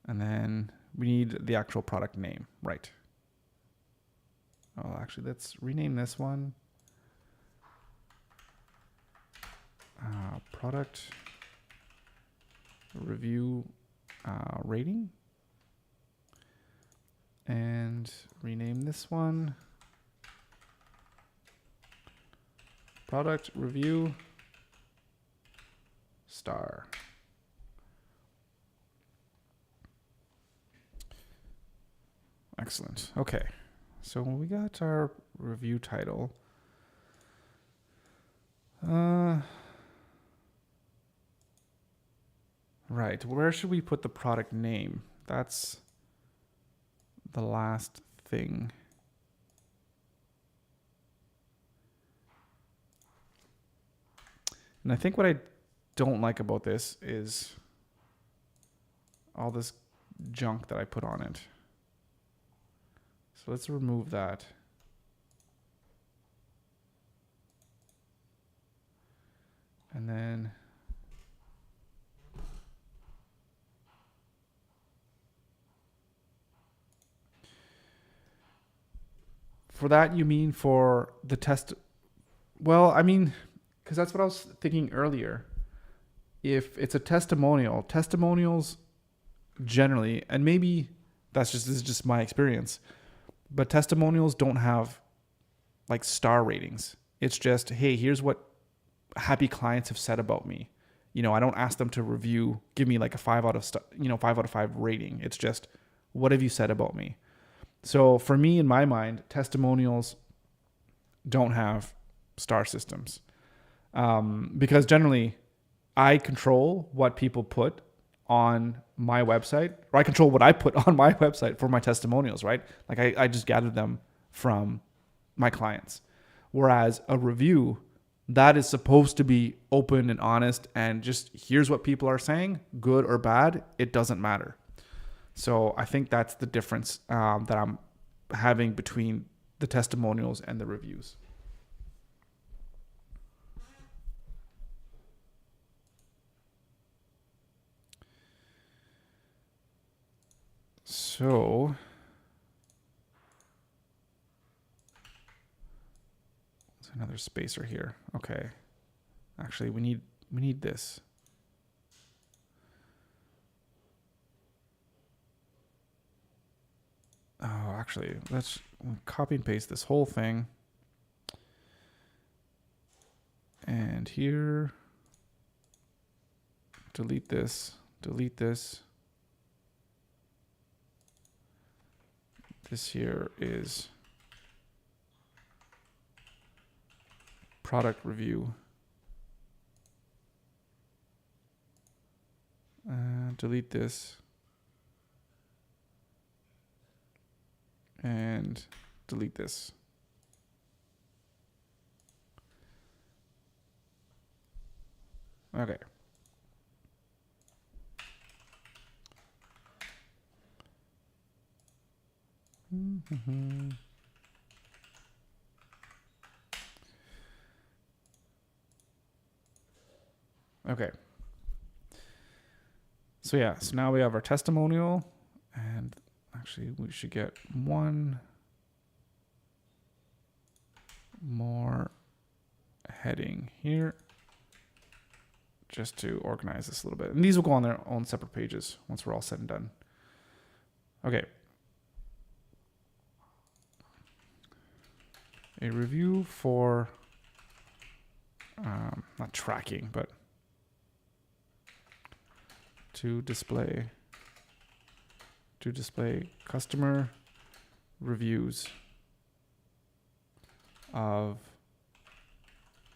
And then we need the actual product name, right? Oh, actually, let's rename this one. Product review rating. And rename this one product review star. Excellent. Okay. So we got our review title. Right. Where should we put the product name? That's the last thing. And I think what I don't like about this is all this junk that I put on it. So let's remove that. And then for that, you mean for the test? Well, I mean, because that's what I was thinking earlier. If it's a testimonial, testimonials generally, and maybe this is just my experience, but testimonials don't have like star ratings. It's just, hey, here's what happy clients have said about me. You know, I don't ask them to review, give me like a 5 out of 5 rating. It's just, what have you said about me? So for me, in my mind, testimonials don't have star systems, because generally I control what people put on my website, or I control what I put on my website for my testimonials, right? Like I just gathered them from my clients. Whereas a review, that is supposed to be open and honest and just here's what people are saying, good or bad, it doesn't matter. So I think that's the difference that I'm having between the testimonials and the reviews. So there's another spacer here. Okay. Actually, we need this. Oh, actually, let's copy and paste this whole thing. And here, delete this, delete this. This here is product review. Delete this. And delete this. Okay. Okay. So yeah, so now we have our testimonial, and actually we should get one more heading here just to organize this a little bit. And these will go on their own separate pages once we're all said and done. Okay. A review for, not tracking, but to display customer reviews of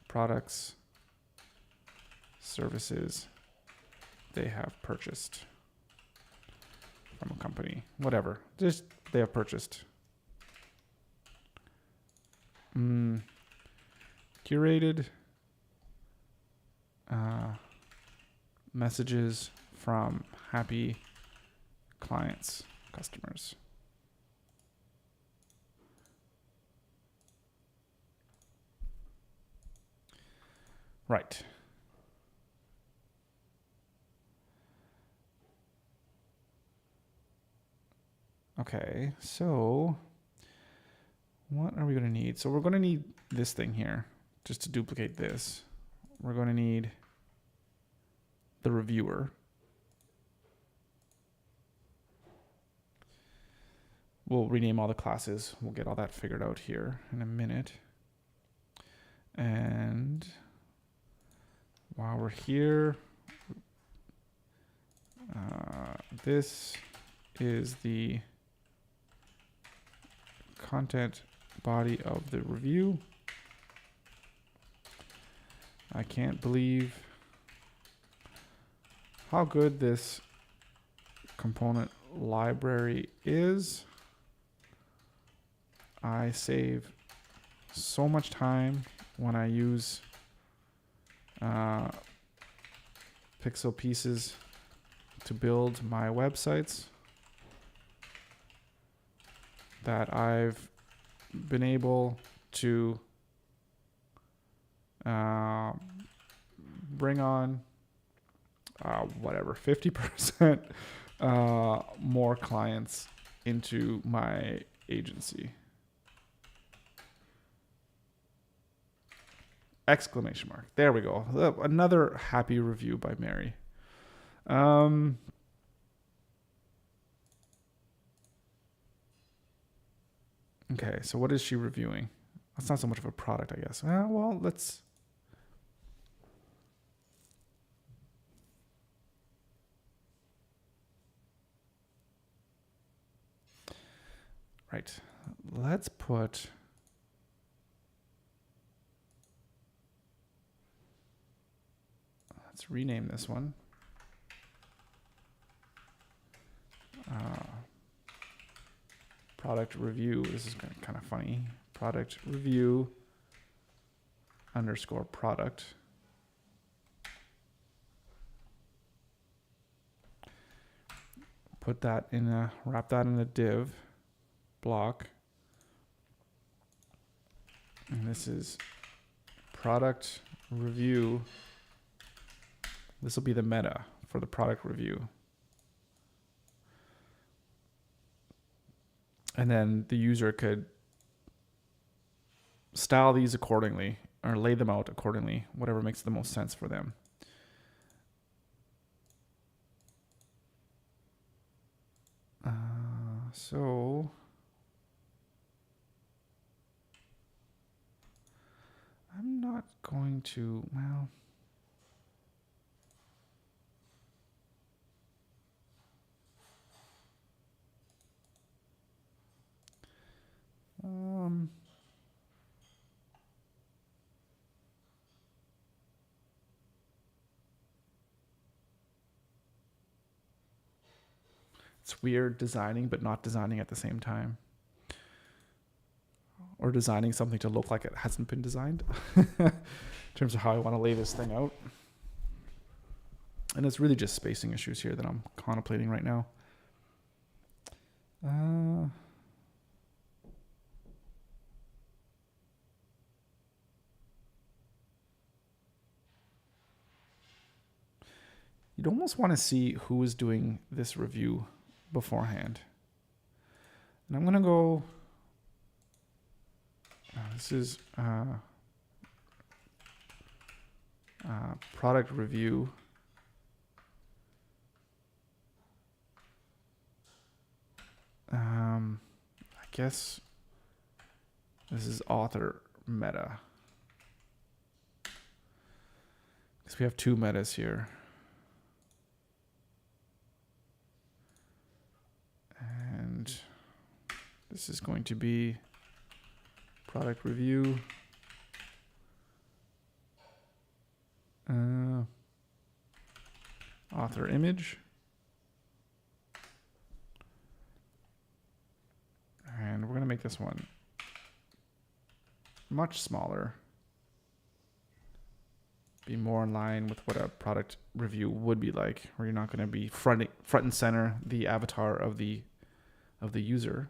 products, services they have purchased from a company, whatever, just they have purchased. Curated messages from happy clients, customers. Right. Okay, so what are we going to need? So we're going to need this thing here just to duplicate this. We're going to need the reviewer. We'll rename all the classes. We'll get all that figured out here in a minute. And while we're here, this is the content body of the review. I can't believe how good this component library is. I save so much time when I use Piixel Pieces to build my websites that I've been able to bring on whatever 50% more clients into my agency. Exclamation mark. There we go. Another happy review by Mary. Okay, so what is she reviewing? That's not so much of a product, I guess. Well, let's... Right. Let's put... Let's rename this one. Product review. This is kind of funny. Product review underscore product. Put that in a, wrap that in a div block. And this is product review. This will be the meta for the product review. And then the user could style these accordingly or lay them out accordingly, whatever makes the most sense for them. So I'm not going to, well, it's weird designing, but not designing at the same time. Or designing something to look like it hasn't been designed in terms of how I want to lay this thing out. And it's really just spacing issues here that I'm contemplating right now. You'd almost want to see who is doing this review beforehand. And I'm going to go, this is product review. I guess this is author meta. Because we have two metas here. And this is going to be product review. Author image. And we're going to make this one much smaller. Be more in line with what a product review would be like, where you're not going to be front and center the avatar of the user.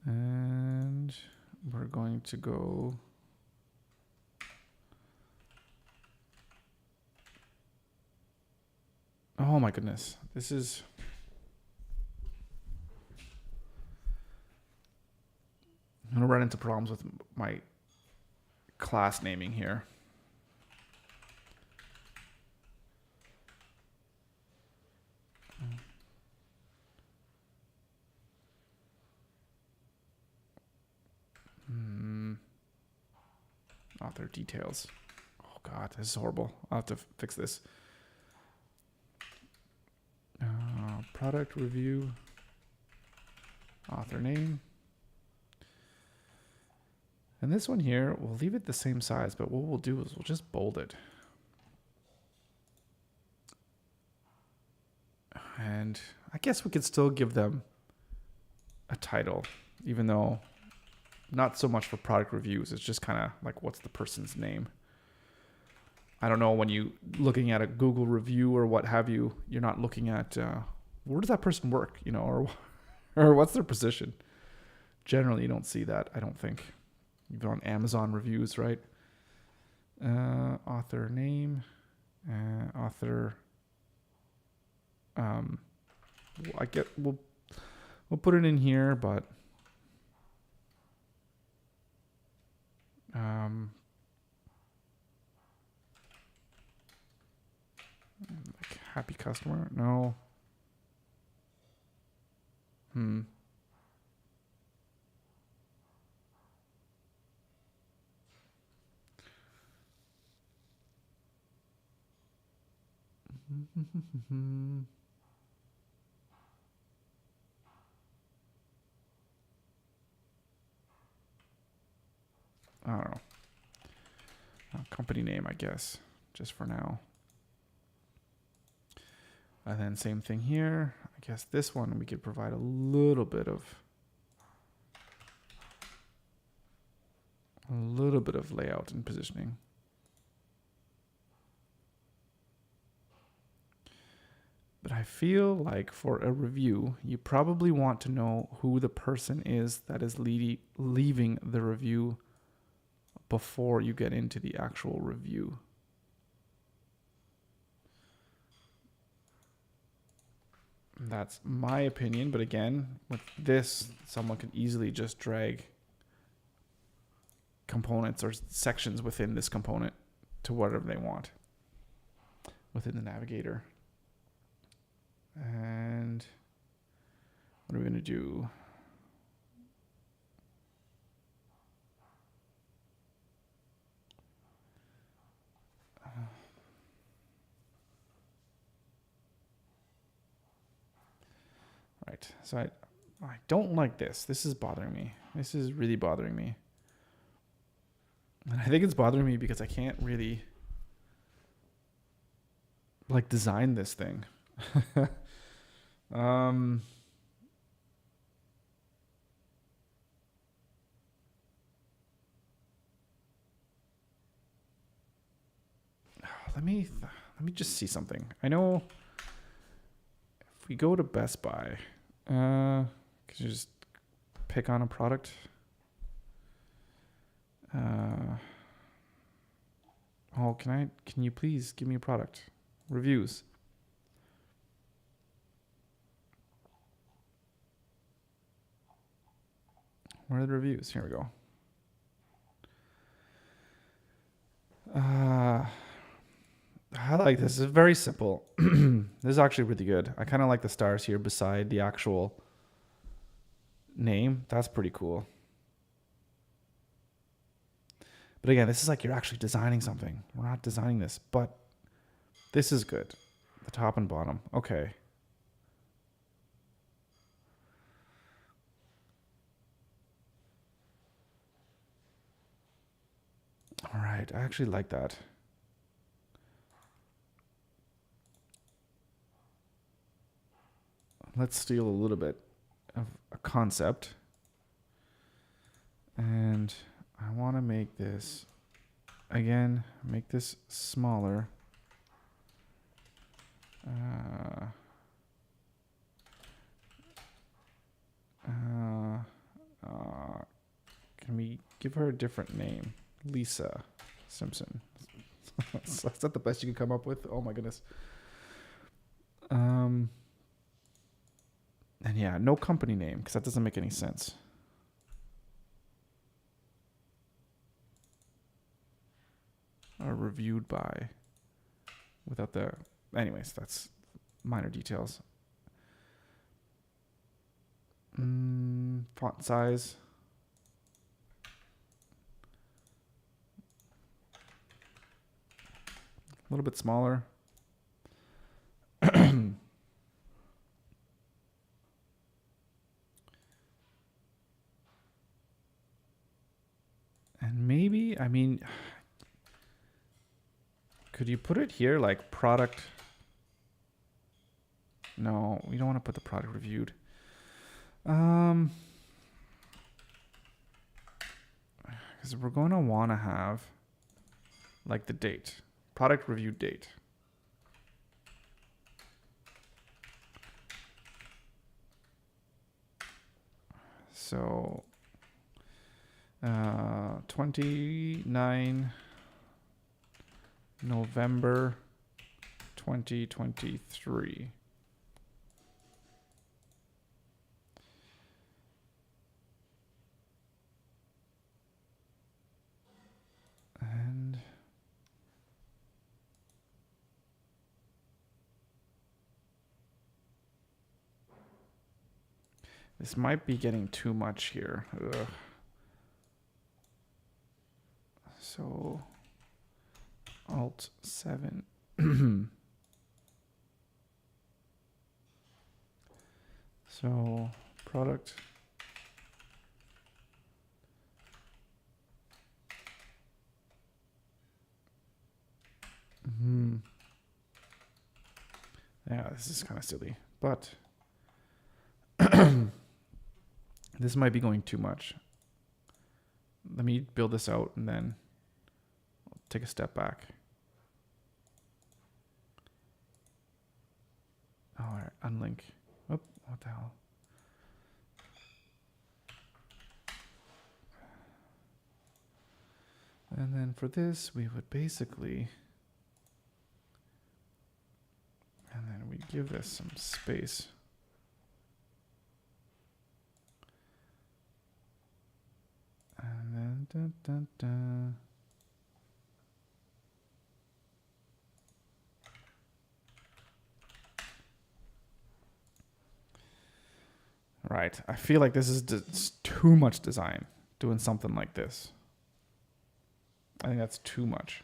And we're going to go oh my goodness, this is I'm going to run into problems with my class naming here. Author details. Oh God, this is horrible. I'll have to fix this. Product review, author name. And this one here, we'll leave it the same size, but what we'll do is we'll just bold it. And I guess we could still give them a title, even though not so much for product reviews. It's just kind of like, what's the person's name? I don't know, when you looking at a Google review or what have you, you're not looking at where does that person work, you know, or what's their position. Generally, you don't see that, I don't think. Even on Amazon reviews, right? Author name, author. We'll put it in here, but like happy customer, no. I don't know. Company name, I guess, just for now. And then same thing here. I guess this one we could provide a little bit of layout and positioning. But I feel like for a review, you probably want to know who the person is that is leaving the review before you get into the actual review. That's my opinion, but again, with this, someone can easily just drag components or sections within this component to whatever they want within the navigator. And what are we going to do? Right. So I don't like this. This is bothering me. This is really bothering me. And I think it's bothering me because I can't really like design this thing. Let me just see something. I know if we go to Best Buy, can you just pick on a product? Can you please give me a product? Reviews. Where are the reviews? Here we go. I like this. It's very simple. This is actually really good. I kind of like the stars here beside the actual name. That's pretty cool. But again, this is like you're actually designing something. We're not designing this, but this is good. The top and bottom. Okay. All right. I actually like that. Let's steal a little bit of a concept. And I want to make this, again, make this smaller. Can we give her a different name? Lisa Simpson. Is that the best you can come up with? Oh my goodness. And yeah, no company name, because that doesn't make any sense. Or reviewed by, without the, anyways, that's minor details. Font size. A little bit smaller. And maybe, I mean, could you put it here like product? No, we don't want to put the product reviewed. Because we're going to want to have like the date, product review date. So 29 November 2023. And this might be getting too much here. Ugh. So Alt 7. So product. Yeah, this is kind of silly, but this might be going too much. Let me build this out and then I'll take a step back. All right, unlink. Oh, what the hell? And then for this, we would basically, and then we give this some space. And then, Right. I feel like this is too much design, doing something like this. I think that's too much.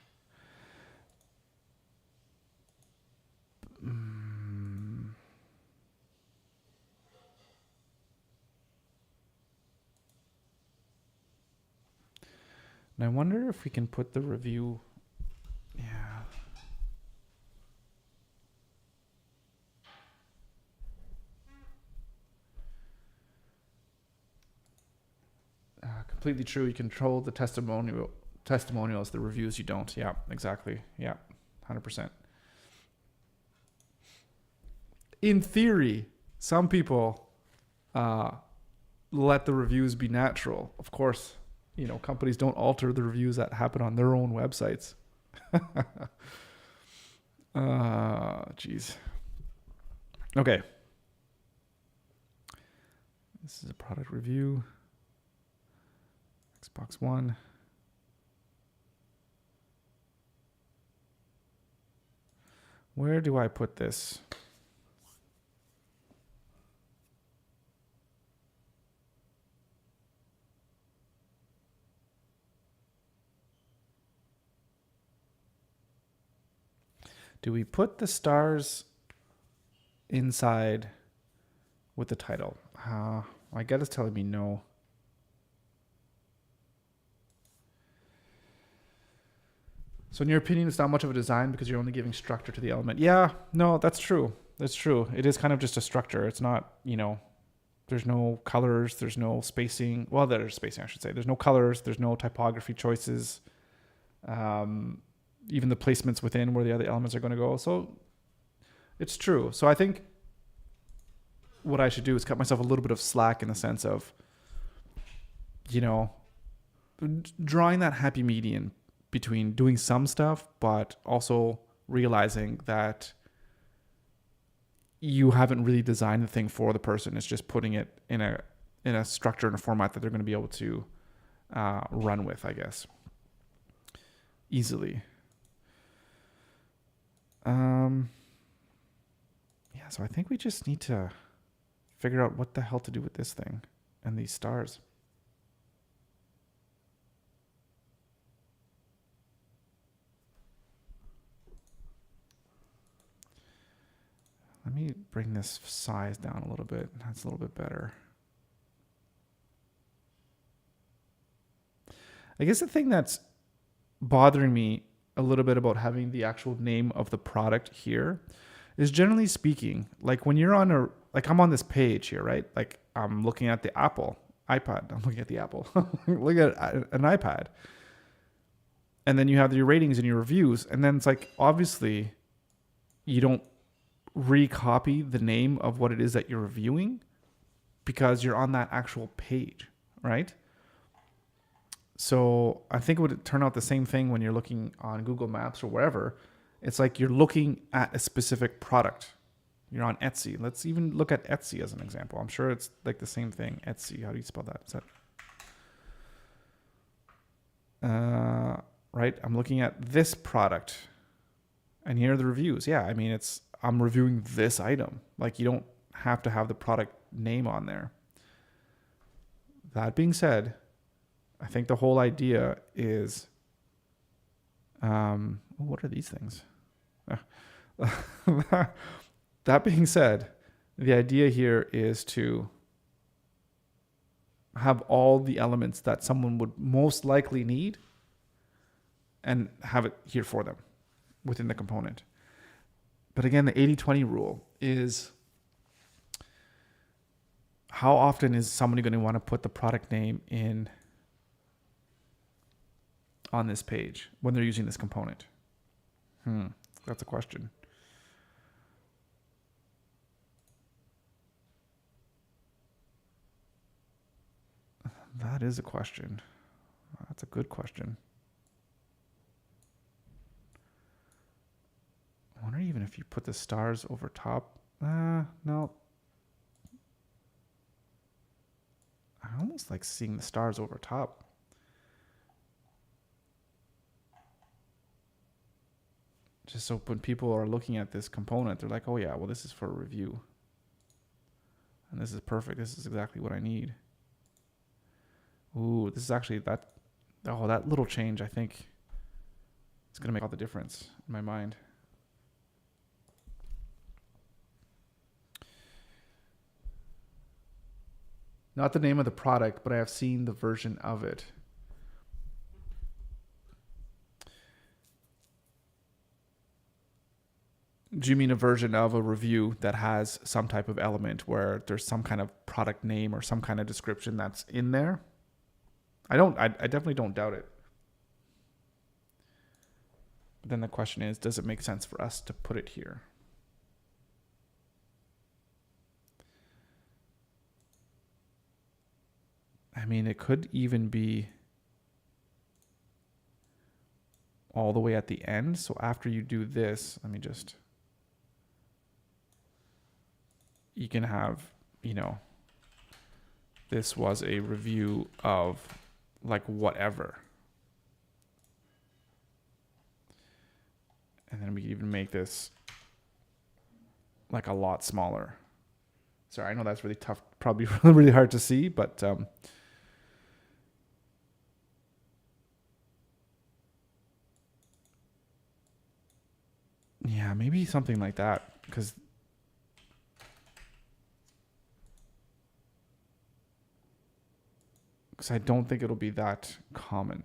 And I wonder if we can put the review. Yeah. Completely true. You control the testimonials, the reviews you don't. Yeah, exactly. Yeah, 100%. In theory, some people let the reviews be natural. Of course, you know, companies don't alter the reviews that happen on their own websites. Geez. Okay. This is a product review. Xbox One. Where do I put this? Do we put the stars inside with the title? My gut is telling me no. So in your opinion, it's not much of a design because you're only giving structure to the element. Yeah, no, that's true. That's true. It is kind of just a structure. It's not, you know, there's no colors, there's no spacing. Well, there's spacing, I should say. There's no colors, there's no typography choices. Even the placements within where the other elements are going to go. So it's true. So I think what I should do is cut myself a little bit of slack in the sense of, you know, drawing that happy median between doing some stuff, but also realizing that you haven't really designed the thing for the person. It's just putting it in a structure and a format that they're going to be able to run with, I guess, easily. Yeah, so I think we just need to figure out what the hell to do with this thing and these stars. Let me bring this size down a little bit. That's a little bit better. I guess the thing that's bothering me a little bit about having the actual name of the product here is, generally speaking, like when you're on like I'm on this page here, right? Like I'm looking at the iPad. I'm looking at the Apple. Look at an iPad. And then you have your ratings and your reviews. And then it's like, obviously, you don't recopy the name of what it is that you're reviewing because you're on that actual page, right? So I think it would turn out the same thing when you're looking on Google Maps or wherever. It's like you're looking at a specific product. You're on Etsy. Let's even look at Etsy as an example. I'm sure it's like the same thing. Etsy, how do you spell that? Is that right? I'm looking at this product, and here are the reviews. Yeah, I mean, I'm reviewing this item. Like, you don't have to have the product name on there. That being said, I think the whole idea is, what are these things? That being said, the idea here is to have all the elements that someone would most likely need and have it here for them within the component. But again, the 80-20 rule is, how often is somebody going to want to put the product name in on this page when they're using this component? That's a question. That is a question. That's a good question. I wonder even if you put the stars over top. No. I almost like seeing the stars over top. Just so when people are looking at this component, they're like, oh yeah, well, this is for a review. And this is perfect. This is exactly what I need. Ooh, this is actually that little change, I think it's going to make all the difference in my mind. Not the name of the product, but I have seen the version of it. Do you mean a version of a review that has some type of element where there's some kind of product name or some kind of description that's in there? I definitely don't doubt it. But then the question is, does it make sense for us to put it here? I mean, it could even be all the way at the end. So after you do this, you can have, this was a review of like whatever. And then we can even make this like a lot smaller. Sorry, I know that's really tough, probably really hard to see, but yeah, maybe something like that, because I don't think it'll be that common.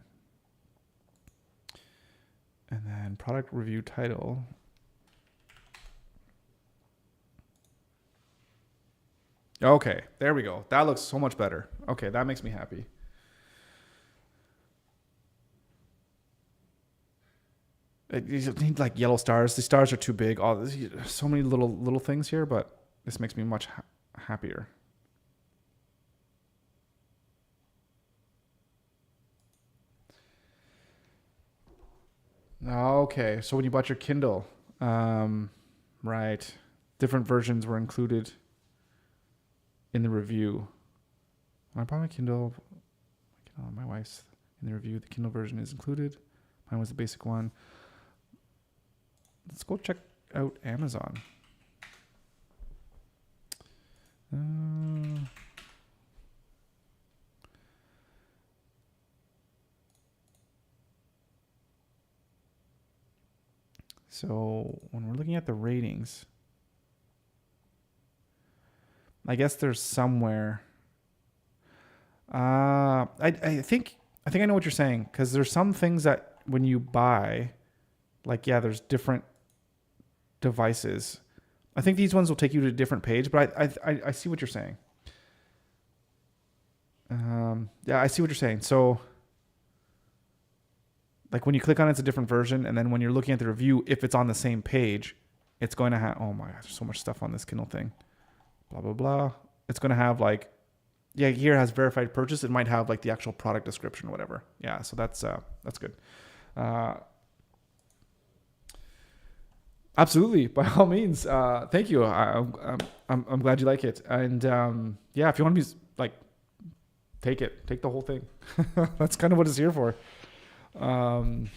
And then product review title. Okay, there we go. That looks so much better. Okay, that makes me happy. You need like yellow stars. The stars are too big. There's so many little things here, but this makes me much happier. Okay, so when you bought your Kindle, right, different versions were included in the review. When I bought my Kindle, my wife's in the review. The Kindle version is included. Mine was the basic one. Let's go check out Amazon. So when we're looking at the ratings, I guess there's somewhere. I think I think I know what you're saying, because there's some things that when you buy, like, yeah, there's different devices. I think these ones will take you to a different page, but I see what you're saying. Yeah, I see what you're saying. So, like, when you click on it, it's a different version, and then when you're looking at the review, if it's on the same page, it's going to have, oh my gosh, there's so much stuff on this Kindle thing. Blah, blah, blah. It's going to have, like, yeah, here it has verified purchase. It might have, like, the actual product description or whatever. Yeah, so that's good. Absolutely, by all means. Thank you. I'm glad you like it. And yeah, if you want to be like, take the whole thing. That's kind of what it's here for. But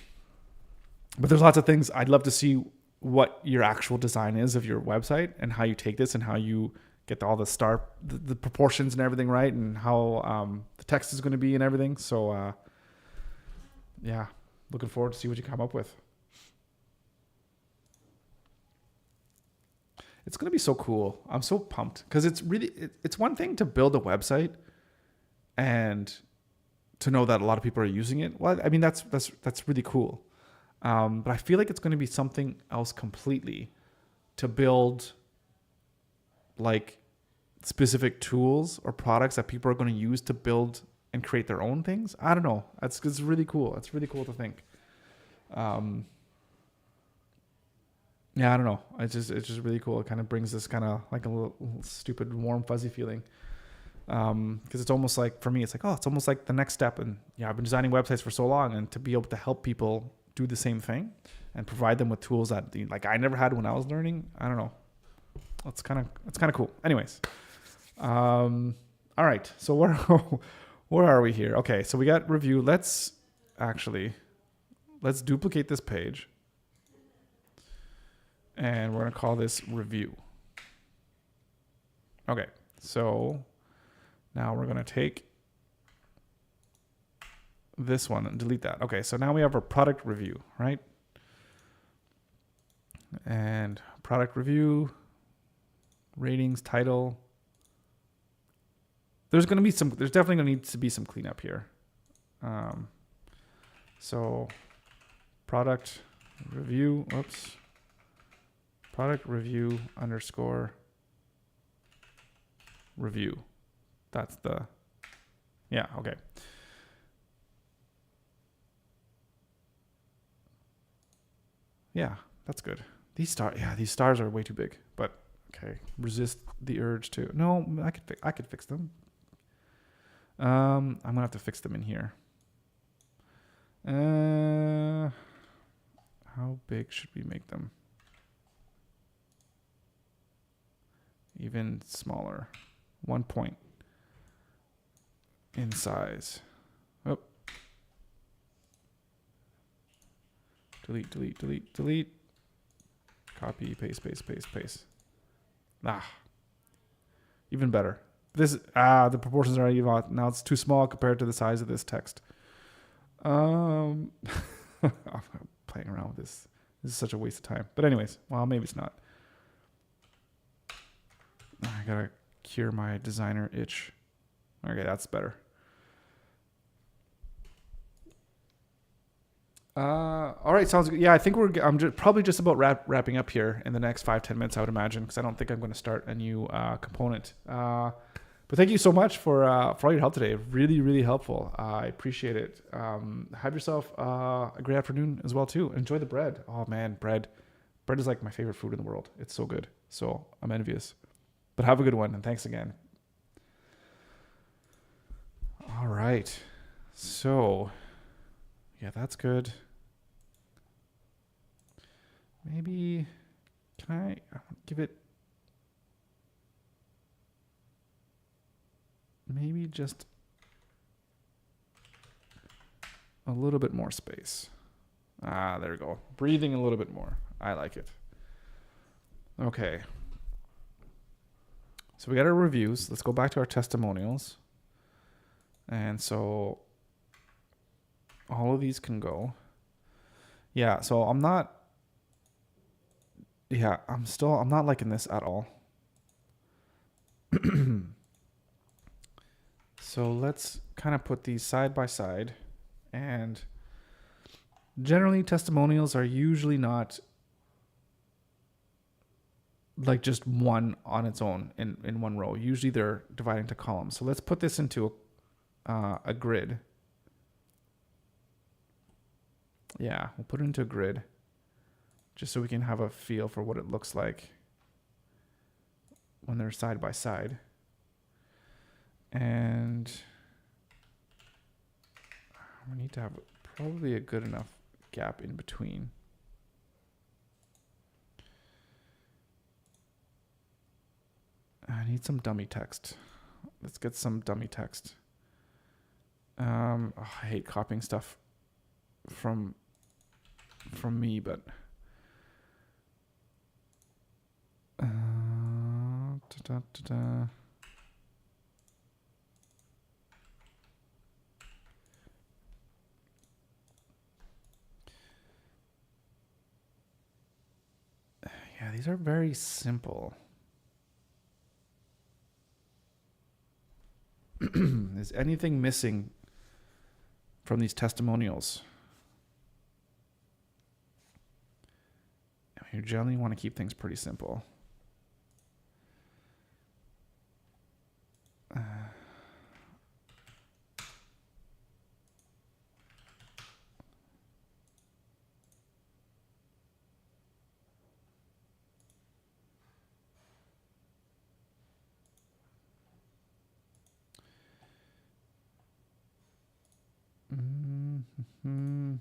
there's lots of things I'd love to see what your actual design is of your website and how you take this and how you get all the proportions and everything right, and how the text is going to be and everything. So yeah, looking forward to see what you come up with. It's going to be so cool. I'm so pumped, because it's one thing to build a website and to know that a lot of people are using it. Well, I mean, that's really cool. But I feel like it's going to be something else completely to build, like, specific tools or products that people are going to use to build and create their own things. I don't know. It's really cool. It's really cool to think. Yeah, I don't know. It's just really cool. It kind of brings this kind of like a little stupid, warm, fuzzy feeling. Because it's almost like, for me, it's like, oh, it's almost like the next step. And yeah, I've been designing websites for so long, and to be able to help people do the same thing and provide them with tools that, like, I never had when I was learning. I don't know. It's kind of cool. Anyways, all right. So where are we here? Okay, so we got review. Let's duplicate this page. And we're going to call this review. Okay, so now we're going to take this one and delete that. Okay, so now we have our product review, right? And product review, ratings, title. There's definitely going to need to be some cleanup here. So product review, oops. Product review _ review. That's the, yeah, okay. Yeah, that's good. These stars are way too big, but okay. Resist the urge to, no, I could fix them. I'm gonna have to fix them in here. How big should we make them? Even smaller. 1 point in size. Oh. Delete. Copy, paste. Even better. The proportions are even off. Now it's too small compared to the size of this text. I'm playing around with this. This is such a waste of time. But anyways, well, maybe it's not. I gotta cure my designer itch. Okay, that's better. All right, sounds good. Yeah, I think I'm probably just about wrapping up here in the next 5-10 minutes, I would imagine, because I don't think I'm going to start a new component. But thank you so much for all your help today. Really, really helpful. I appreciate it. Have yourself a great afternoon as well too. Enjoy the bread. Oh man, bread is like my favorite food in the world. It's so good. So I'm envious. But have a good one, and thanks again. All right. So, yeah, that's good. Maybe, can I give it maybe just a little bit more space. There we go. Breathing a little bit more. I like it. Okay. So we got our reviews. Let's go back to our testimonials. And so all of these can go. Yeah, so I'm not liking this at all. So let's kind of put these side by side. And generally, testimonials are usually not like just one on its own in one row. Usually they're divided into columns. So let's put this into a grid. Yeah, we'll put it into a grid just so we can have a feel for what it looks like when they're side by side. And we need to have probably a good enough gap in between. I need some dummy text. Let's get some dummy text. I hate copying stuff from me, but yeah, these are very simple. Is anything missing from these testimonials? You generally want to keep things pretty simple. Mm-hmm.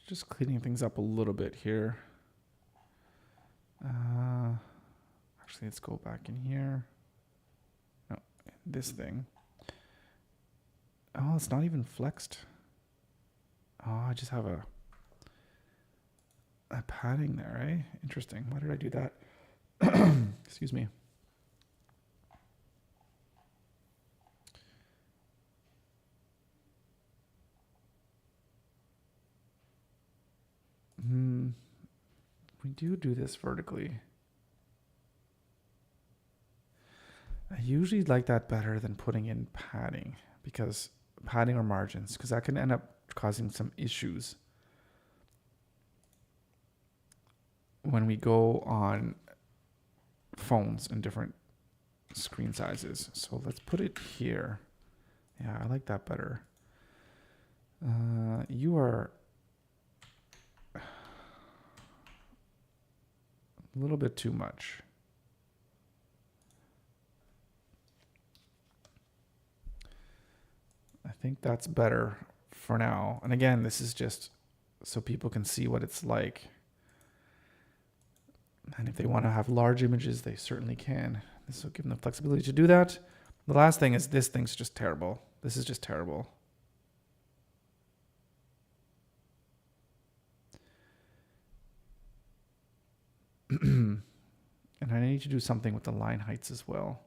Just cleaning things up a little bit here. Actually, let's go back in here. No, this thing. Oh, it's not even flexed. Oh, I just have a padding there, eh? Interesting. Why did I do that? Excuse me. We do this vertically. I usually like that better than putting in padding, because padding or margins, because that can end up causing some issues when we go on phones and different screen sizes. So let's put it here. Yeah, I like that better. You are a little bit too much. I think that's better for now. And again, this is just so people can see what it's like. And if they want to have large images, they certainly can. This will give them the flexibility to do that. The last thing is this thing's just terrible. This is just terrible. And I need to do something with the line heights as well.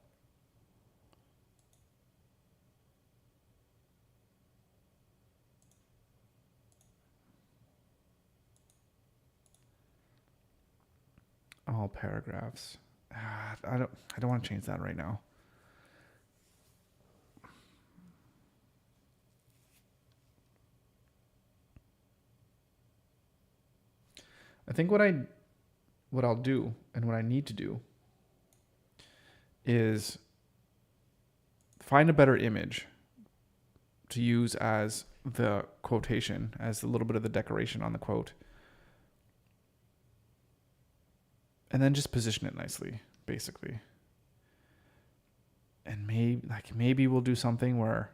All paragraphs. I don't want to change that right now. I think what I'll do and what I need to do is find a better image to use as the quotation, as a little bit of the decoration on the quote. And then just position it nicely, basically. And maybe we'll do something where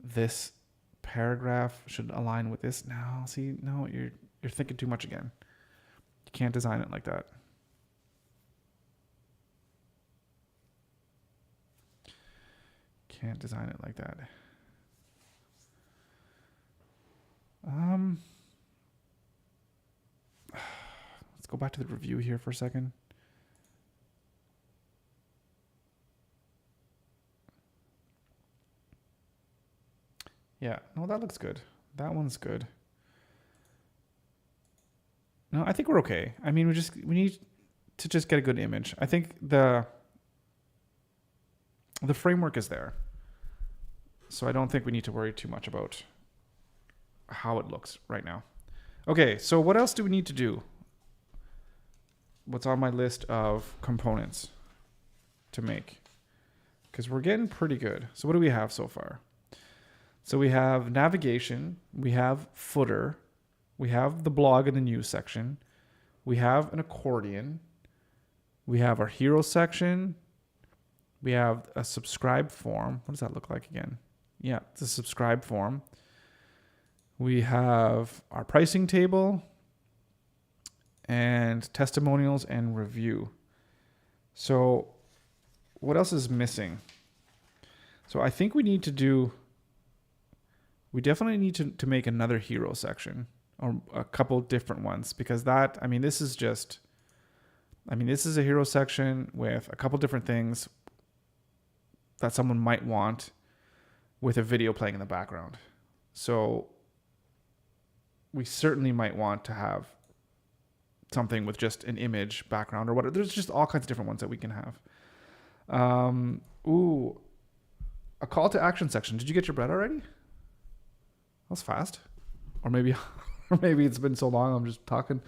this paragraph should align with this. No, you're thinking too much again. You can't design it like that. Can't design it like that. Let's go back to the review here for a second. Yeah, no, that looks good. That one's good. No, I think we're okay. I mean, we need to just get a good image. I think the framework is there. So I don't think we need to worry too much about how it looks right now. Okay, so what else do we need to do? What's on my list of components to make? Because we're getting pretty good. So what do we have so far? So we have navigation, we have footer, we have the blog and the news section, we have an accordion, we have our hero section, we have a subscribe form. What does that look like again? Yeah, it's a subscribe form. We have our pricing table and testimonials and review. So what else is missing? So I think we definitely need to make another hero section or a couple different ones, because this is a hero section with a couple different things that someone might want with a video playing in the background. So we certainly might want to have something with just an image background or whatever. There's just all kinds of different ones that we can have. A call to action section. Did you get your bread already? That was fast. Or maybe it's been so long I'm just talking.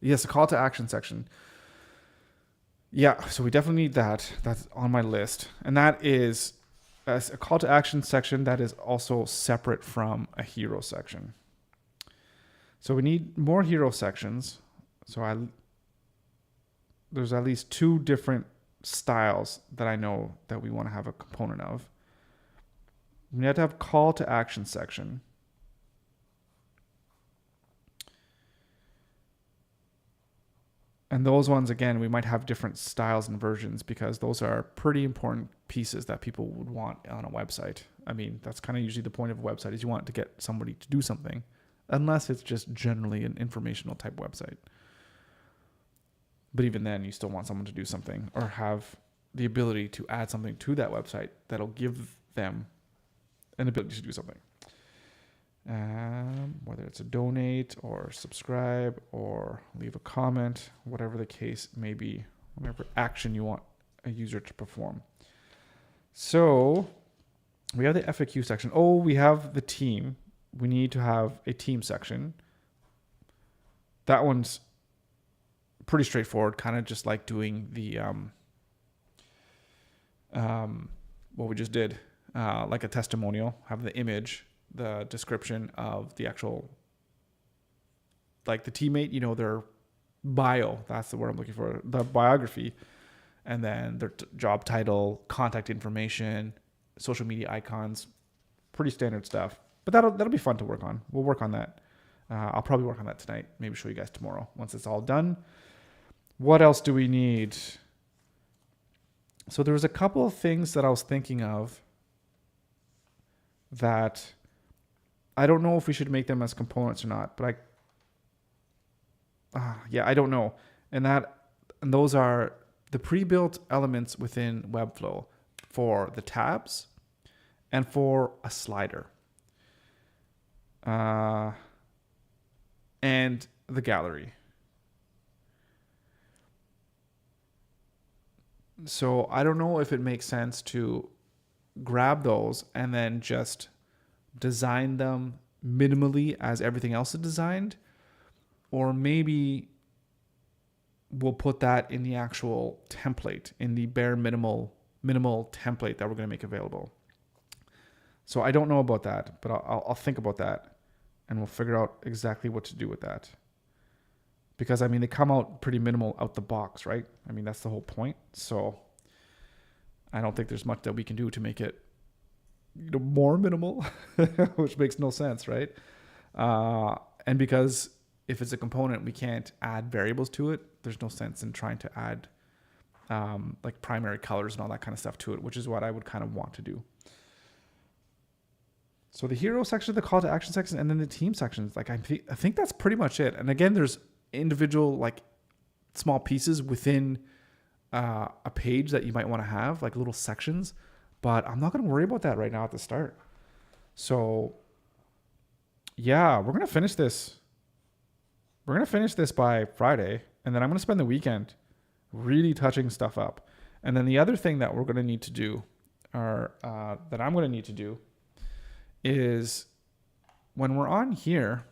Yes, a call to action section. Yeah, so we definitely need that. That's on my list. And that is a call to action section that is also separate from a hero section. So we need more hero sections. So there's at least 2 different styles that I know that we want to have a component of. We have to have call to action section. And those ones, again, we might have different styles and versions because those are pretty important pieces that people would want on a website. I mean, that's kind of usually the point of a website, is you want to get somebody to do something, unless it's just generally an informational type website. But even then, you still want someone to do something or have the ability to add something to that website that'll give them an ability to do something. Whether it's a donate or subscribe or leave a comment, whatever the case may be, whatever action you want a user to perform. So we have the FAQ section. Oh, we have the team. We need to have a team section. That one's pretty straightforward, kind of just like doing the what we just did, like a testimonial. Have the image, the description of the actual, like the teammate, their bio. That's the word I'm looking for. The biography, and then their job title, contact information, social media icons. Pretty standard stuff. But that'll be fun to work on. We'll work on that. I'll probably work on that tonight. Maybe show you guys tomorrow once it's all done. What else do we need? So there was a couple of things that I was thinking of that I don't know if we should make them as components or not, but I don't know. And those are the pre-built elements within Webflow for the tabs and for a slider. And the gallery. So I don't know if it makes sense to grab those and then just design them minimally as everything else is designed, or maybe we'll put that in the actual template, in the bare minimal template that we're going to make available. So I don't know about that, but I'll think about that, and we'll figure out exactly what to do with that. Because they come out pretty minimal out the box, right? That's the whole point. So I don't think there's much that we can do to make it more minimal, which makes no sense, right? And because if it's a component, we can't add variables to it. There's no sense in trying to add like primary colors and all that kind of stuff to it, which is what I would kind of want to do. So the hero section, the call to action section, and then the team sections, I think that's pretty much it. And again, there's individual small pieces within a page that you might want to have, like little sections, but I'm not going to worry about that right now at the start. So yeah, we're going to finish this. We're going to finish this by Friday, and then I'm going to spend the weekend really touching stuff up. And then the other thing that we're going to need to do, or that I'm going to need to do, is when we're on here,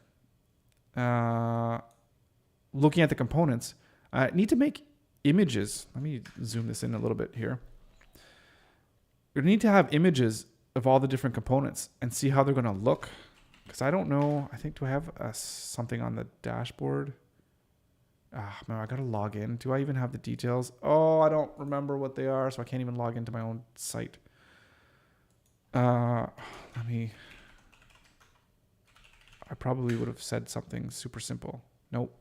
looking at the components, I need to make images. Let me zoom this in a little bit here. We need to have images of all the different components and see how they're going to look. Because I don't know. I think, do I have something on the dashboard? Man, I got to log in. Do I even have the details? Oh, I don't remember what they are, so I can't even log into my own site. I probably would have said something super simple. Nope.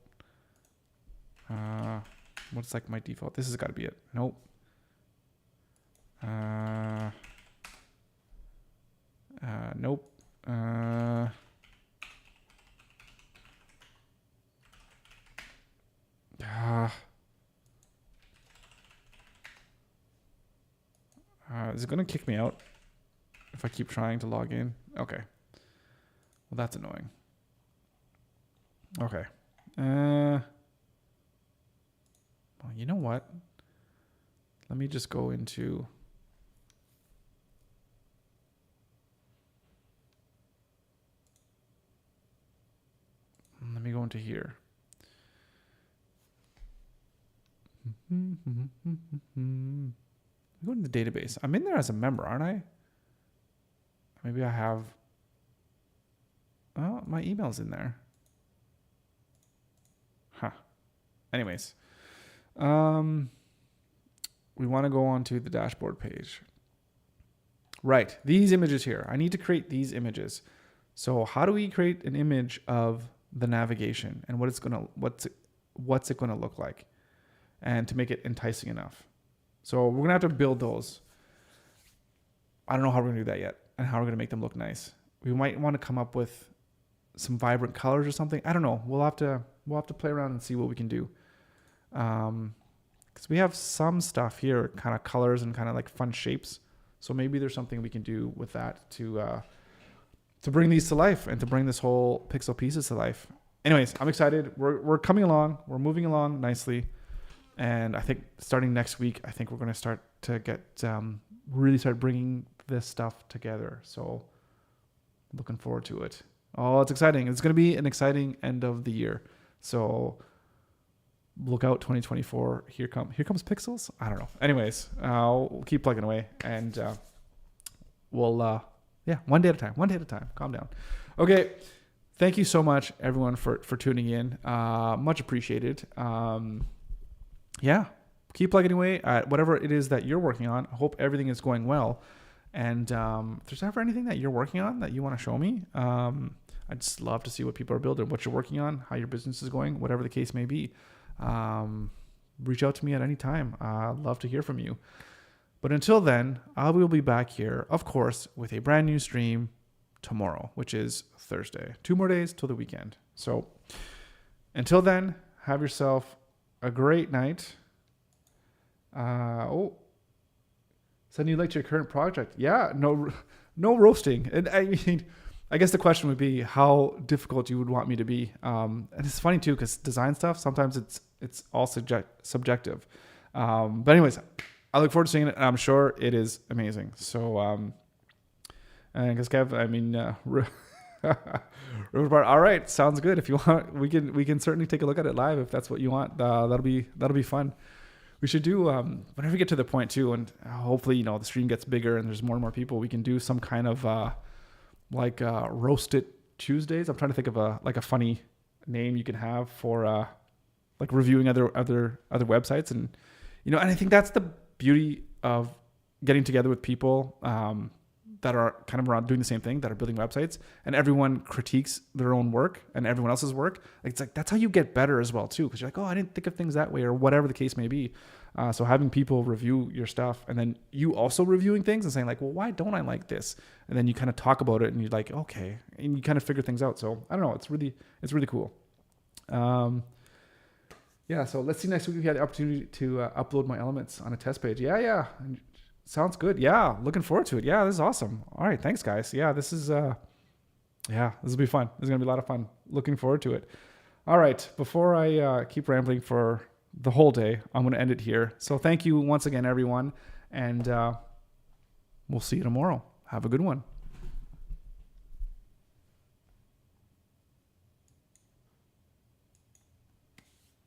What's like my default? This has got to be it. Nope. Nope. Is it going to kick me out if I keep trying to log in? Okay. Well, that's annoying. Okay. Well, you know what? Let me just go into... Let me go into here. Go to the database. I'm in there as a member, aren't I? Maybe I have... Oh, my email's in there. Huh. Anyways. We want to go on to the dashboard page. Right. These images here. I need to create these images. So how do we create an image of the navigation and what's it going to look like, and to make it enticing enough? So we're going to have to build those. I don't know how we're going to do that yet and how we're going to make them look nice. We might want to come up with some vibrant colors or something. I don't know. We'll have to play around and see what we can do. Because we have some stuff here, kind of colors and kind of like fun shapes. So maybe there's something we can do with that to bring these to life and to bring this whole Piixel Pieces to life. Anyways, I'm excited. We're coming along. We're moving along nicely. And I think starting next week, I think we're going to start to get really start bringing this stuff together. So looking forward to it. Oh, it's exciting. It's going to be an exciting end of the year. So look out, 2024. Here comes Pixels. I don't know. Anyways, we'll keep plugging away, and we'll one day at a time. Calm down. Okay. Thank you so much, everyone, for tuning in. Much appreciated. Keep plugging away at whatever it is that you're working on. I hope everything is going well. And if there's ever anything that you're working on that you want to show me, I'd just love to see what people are building, what you're working on, how your business is going, whatever the case may be. Reach out to me at any time. I'd love to hear from you. But until then, I will be back here, of course, with a brand new stream tomorrow, which is Thursday. 2 more days till the weekend. So until then, have yourself a great night. Send you like to your current project. Yeah, no roasting. And I mean, I guess the question would be how difficult you would want me to be. And it's funny too, because design stuff, sometimes it's all subjective. But anyways, I look forward to seeing it, and I'm sure it is amazing. So, and because Kev, I mean, all right, sounds good. If you want, we can certainly take a look at it live if that's what you want. That'll be fun. We should do whenever we get to the point too, and hopefully the stream gets bigger and there's more and more people. We can do some kind of roasted Tuesdays. I'm trying to think of a funny name you can have for like reviewing other websites, and and I think that's the beauty of getting together with people that are kind of around doing the same thing, that are building websites, and everyone critiques their own work and everyone else's work. It's like that's how you get better as well too, because you're like, oh, I didn't think of things that way, or whatever the case may be. So having people review your stuff, and then you also reviewing things and saying like, well, why don't I like this? And then you kind of talk about it, and you're like, okay, and you kind of figure things out. So I don't know, it's really cool. So let's see next week if we have the opportunity to upload my elements on a test page. Yeah. Sounds good. Yeah, looking forward to it. Yeah, this is awesome. All right, thanks guys. Yeah, this is Yeah, this will be fun. This is going to be a lot of fun. Looking forward to it. All right. Before I keep rambling for the whole day, I'm going to end it here. So thank you once again, everyone. And we'll see you tomorrow. Have a good one.